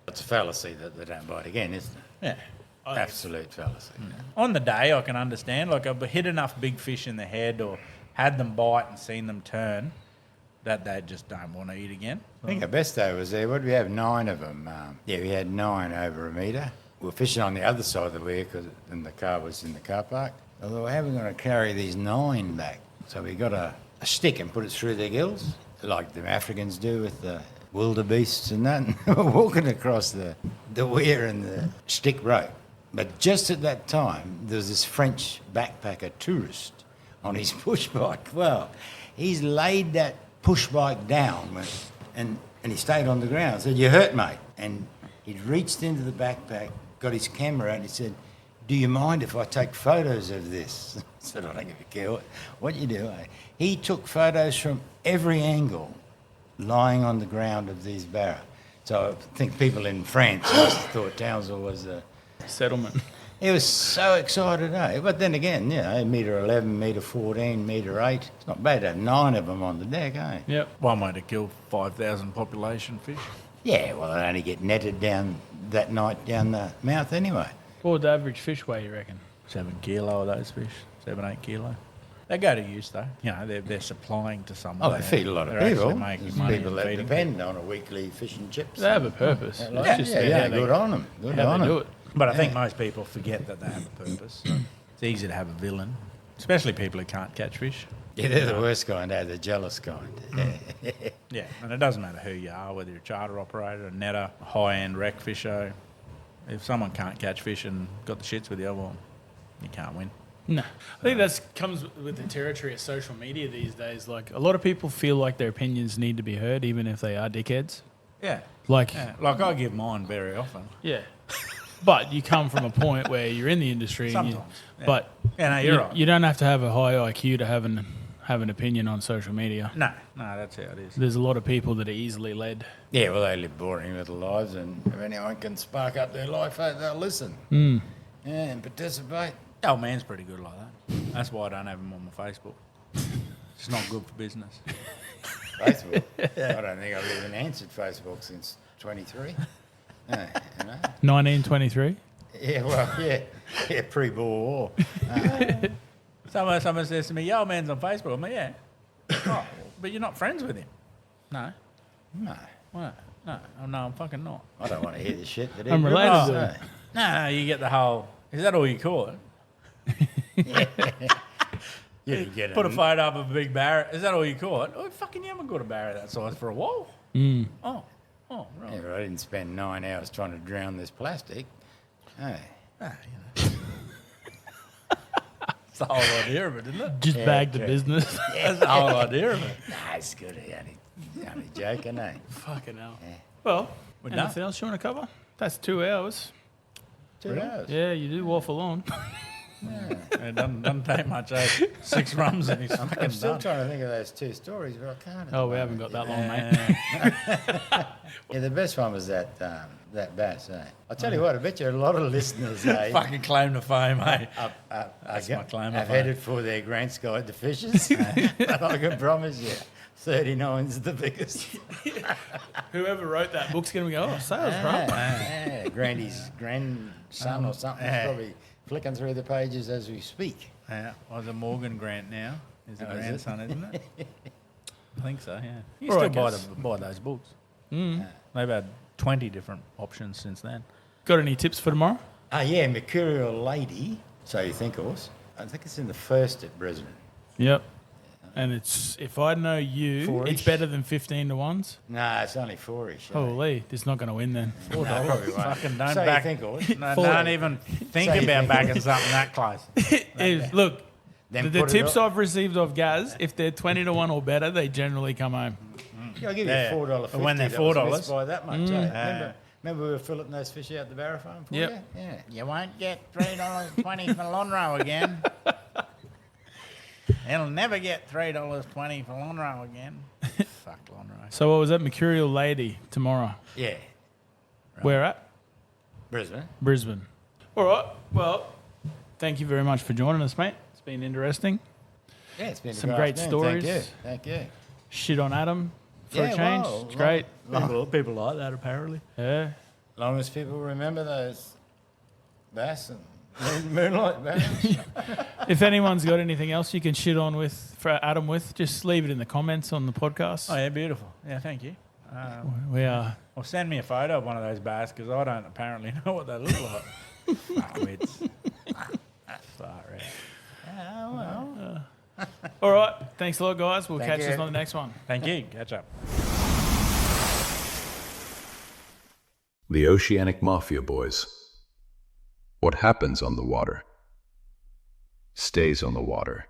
It's a fallacy that they don't bite again, isn't it? Yeah. Absolute fallacy. On the day, I can understand. Like, I've hit enough big fish in the head or had them bite and seen them turn that they just don't want to eat again. I think our best day was there. What did we have? 9 of them. We had 9 over a metre. We were fishing on the other side of the weir and the car was in the car park. Although, how are we going to carry these 9 back? So we got a stick and put it through their gills, like the Africans do with the wildebeests and that. And we're walking across the weir and the stick rope. But just at that time, there was this French backpacker tourist on his push bike. Well, he's laid that push bike down and he stayed on the ground. I said, "You hurt, mate?" And he'd reached into the backpack, got his camera out, and he said, "Do you mind if I take photos of this?" I said, "I don't give a care what you do." He took photos from every angle lying on the ground of these barra. So I think people in France must have thought Townsville was a... Settlement. He was so excited, eh? But then again, metre 11, metre 14, metre 8. It's not bad to have 9 of them on the deck, eh? Yep. One way to kill 5,000 population fish. Yeah, well, they only get netted down that night down the mouth anyway. What would the average fish weigh, you reckon? 7 kilo of those fish. 7, 8 kilo. They go to use though. You know, they're supplying to someone. Oh, they feed a lot of They're people. actually making There's money people and that feeding depend on a weekly fish and chips. They have a purpose. Like, It's just how they- good on them. Good how on they them. do it. But I think most people forget that they have a purpose. It's easy to have a villain, especially people who can't catch fish. Yeah, they're the worst kind, they're the jealous kind. Yeah, and it doesn't matter who you are, whether you're a charter operator, a netter, a high-end wreck fisher. If someone can't catch fish and got the shits with you, well, you can't win. No. I think that comes with the territory of social media these days. Like, a lot of people feel like their opinions need to be heard, even if they are dickheads. Yeah. Like, Yeah, like I give mine very often. yeah. But you come from a point where you're in the industry. And Sometimes. Yeah. But Yeah, no, you're right. you don't have to have a high IQ to have an opinion on social media. No, that's how it is. There's a lot of people that are easily led. Yeah, well, they live boring little lives, and if anyone can spark up their life, they'll listen. Yeah, and participate. The old man's pretty good like that. That's why I don't have him on my Facebook. It's not good for business. Facebook. I don't think I've even answered Facebook since 23. No, you know? 1923. Yeah, well, yeah, pre-Boer War. Someone says to me, "Yo, man's on Facebook." I'm like, "Yeah." "Oh, but you're not friends with him." "No." No, "Why? No, I'm fucking not." I don't want to hear the shit that I'm everybody related says. to No, you get the whole, is that all you call it? You get Put a it. photo up of a big barra. Is that all you call it? Oh, fucking you haven't got a barra that size for a while. Oh, right. Yeah, but I didn't spend 9 hours trying to drown this plastic. Hey. It's the whole idea of it, isn't it? Just Yeah, bagged the true. business. That's the whole idea of it. Nah, it's good. Only joking, eh? Fucking hell. Yeah. Well, We're anything done. else you want to cover? That's 2 hours. 2 hours. Yeah, you do waffle on. It doesn't take much, eh? 6 rums and he's fucking I'm still done. trying to think of those 2 stories, but I can't. at Oh, the we haven't moment. got that long, mate. Yeah, the best one was that bass, eh? I'll tell you what, I bet you a lot of listeners, eh? Fucking claim to fame, eh? That's my claim I've of fame. headed for their Grant's Guide to Fishes. But I can promise you, 39's the biggest. Whoever wrote that book's going to go, oh, sales, right? Yeah, Grandy's grandson or something's probably flicking through the pages as we speak. Yeah, well, the Morgan Grant now is the Oh, is it? grandson, isn't it? I think so, yeah. You Or I still guess. buy those books. They've had 20 different options since then. Got any tips for tomorrow? Yeah, Mercurial Lady, so you think, horse. I think it's in the first at Brisbane. Yep. And it's, if I know you, Four-ish? it's better than 15 to 1s. Nah, it's only 4-ish. Holy, this is not going to win then. No, probably won't. Fucking don't So you back. think, horse. No, Four. don't even think So you about think- backing something that close. Look, Then the put it tips up. I've received of Gaz, if they're 20 to 1 or better, they generally come home. Yeah, I'll give you Yeah. $4.50. When they're that was $4. missed by that much, eh? Remember we were filleting those fish out the barra farm for Yep. you? Yeah. You won't get $3.20 for Lonro again. He'll never get $3.20 for Lonro again. Fuck Lonro. So what was that? Mercurial Lady tomorrow. Yeah. Where at? Brisbane. Brisbane. All right. Well, thank you very much for joining us, mate. It's been interesting. Yeah, it's been a Some good great afternoon. stories. Thank you. Shit on Adam for Yeah, a change. well, It's great. People like that, apparently. Yeah. Long as people remember those bass and moonlight bass. If anyone's got anything else you can shit on with for Adam with, just leave it in the comments on the podcast. Oh, yeah, beautiful. Yeah, thank you. We are. Or send me a photo of one of those bass because I don't apparently know what they look like. Fuckwits. Far out. Oh, well. All right. Thanks a lot, guys. We'll Thank catch you. us on the next one. Thank you. Catch up. The Oceanic Mafia Boys. What happens on the water stays on the water.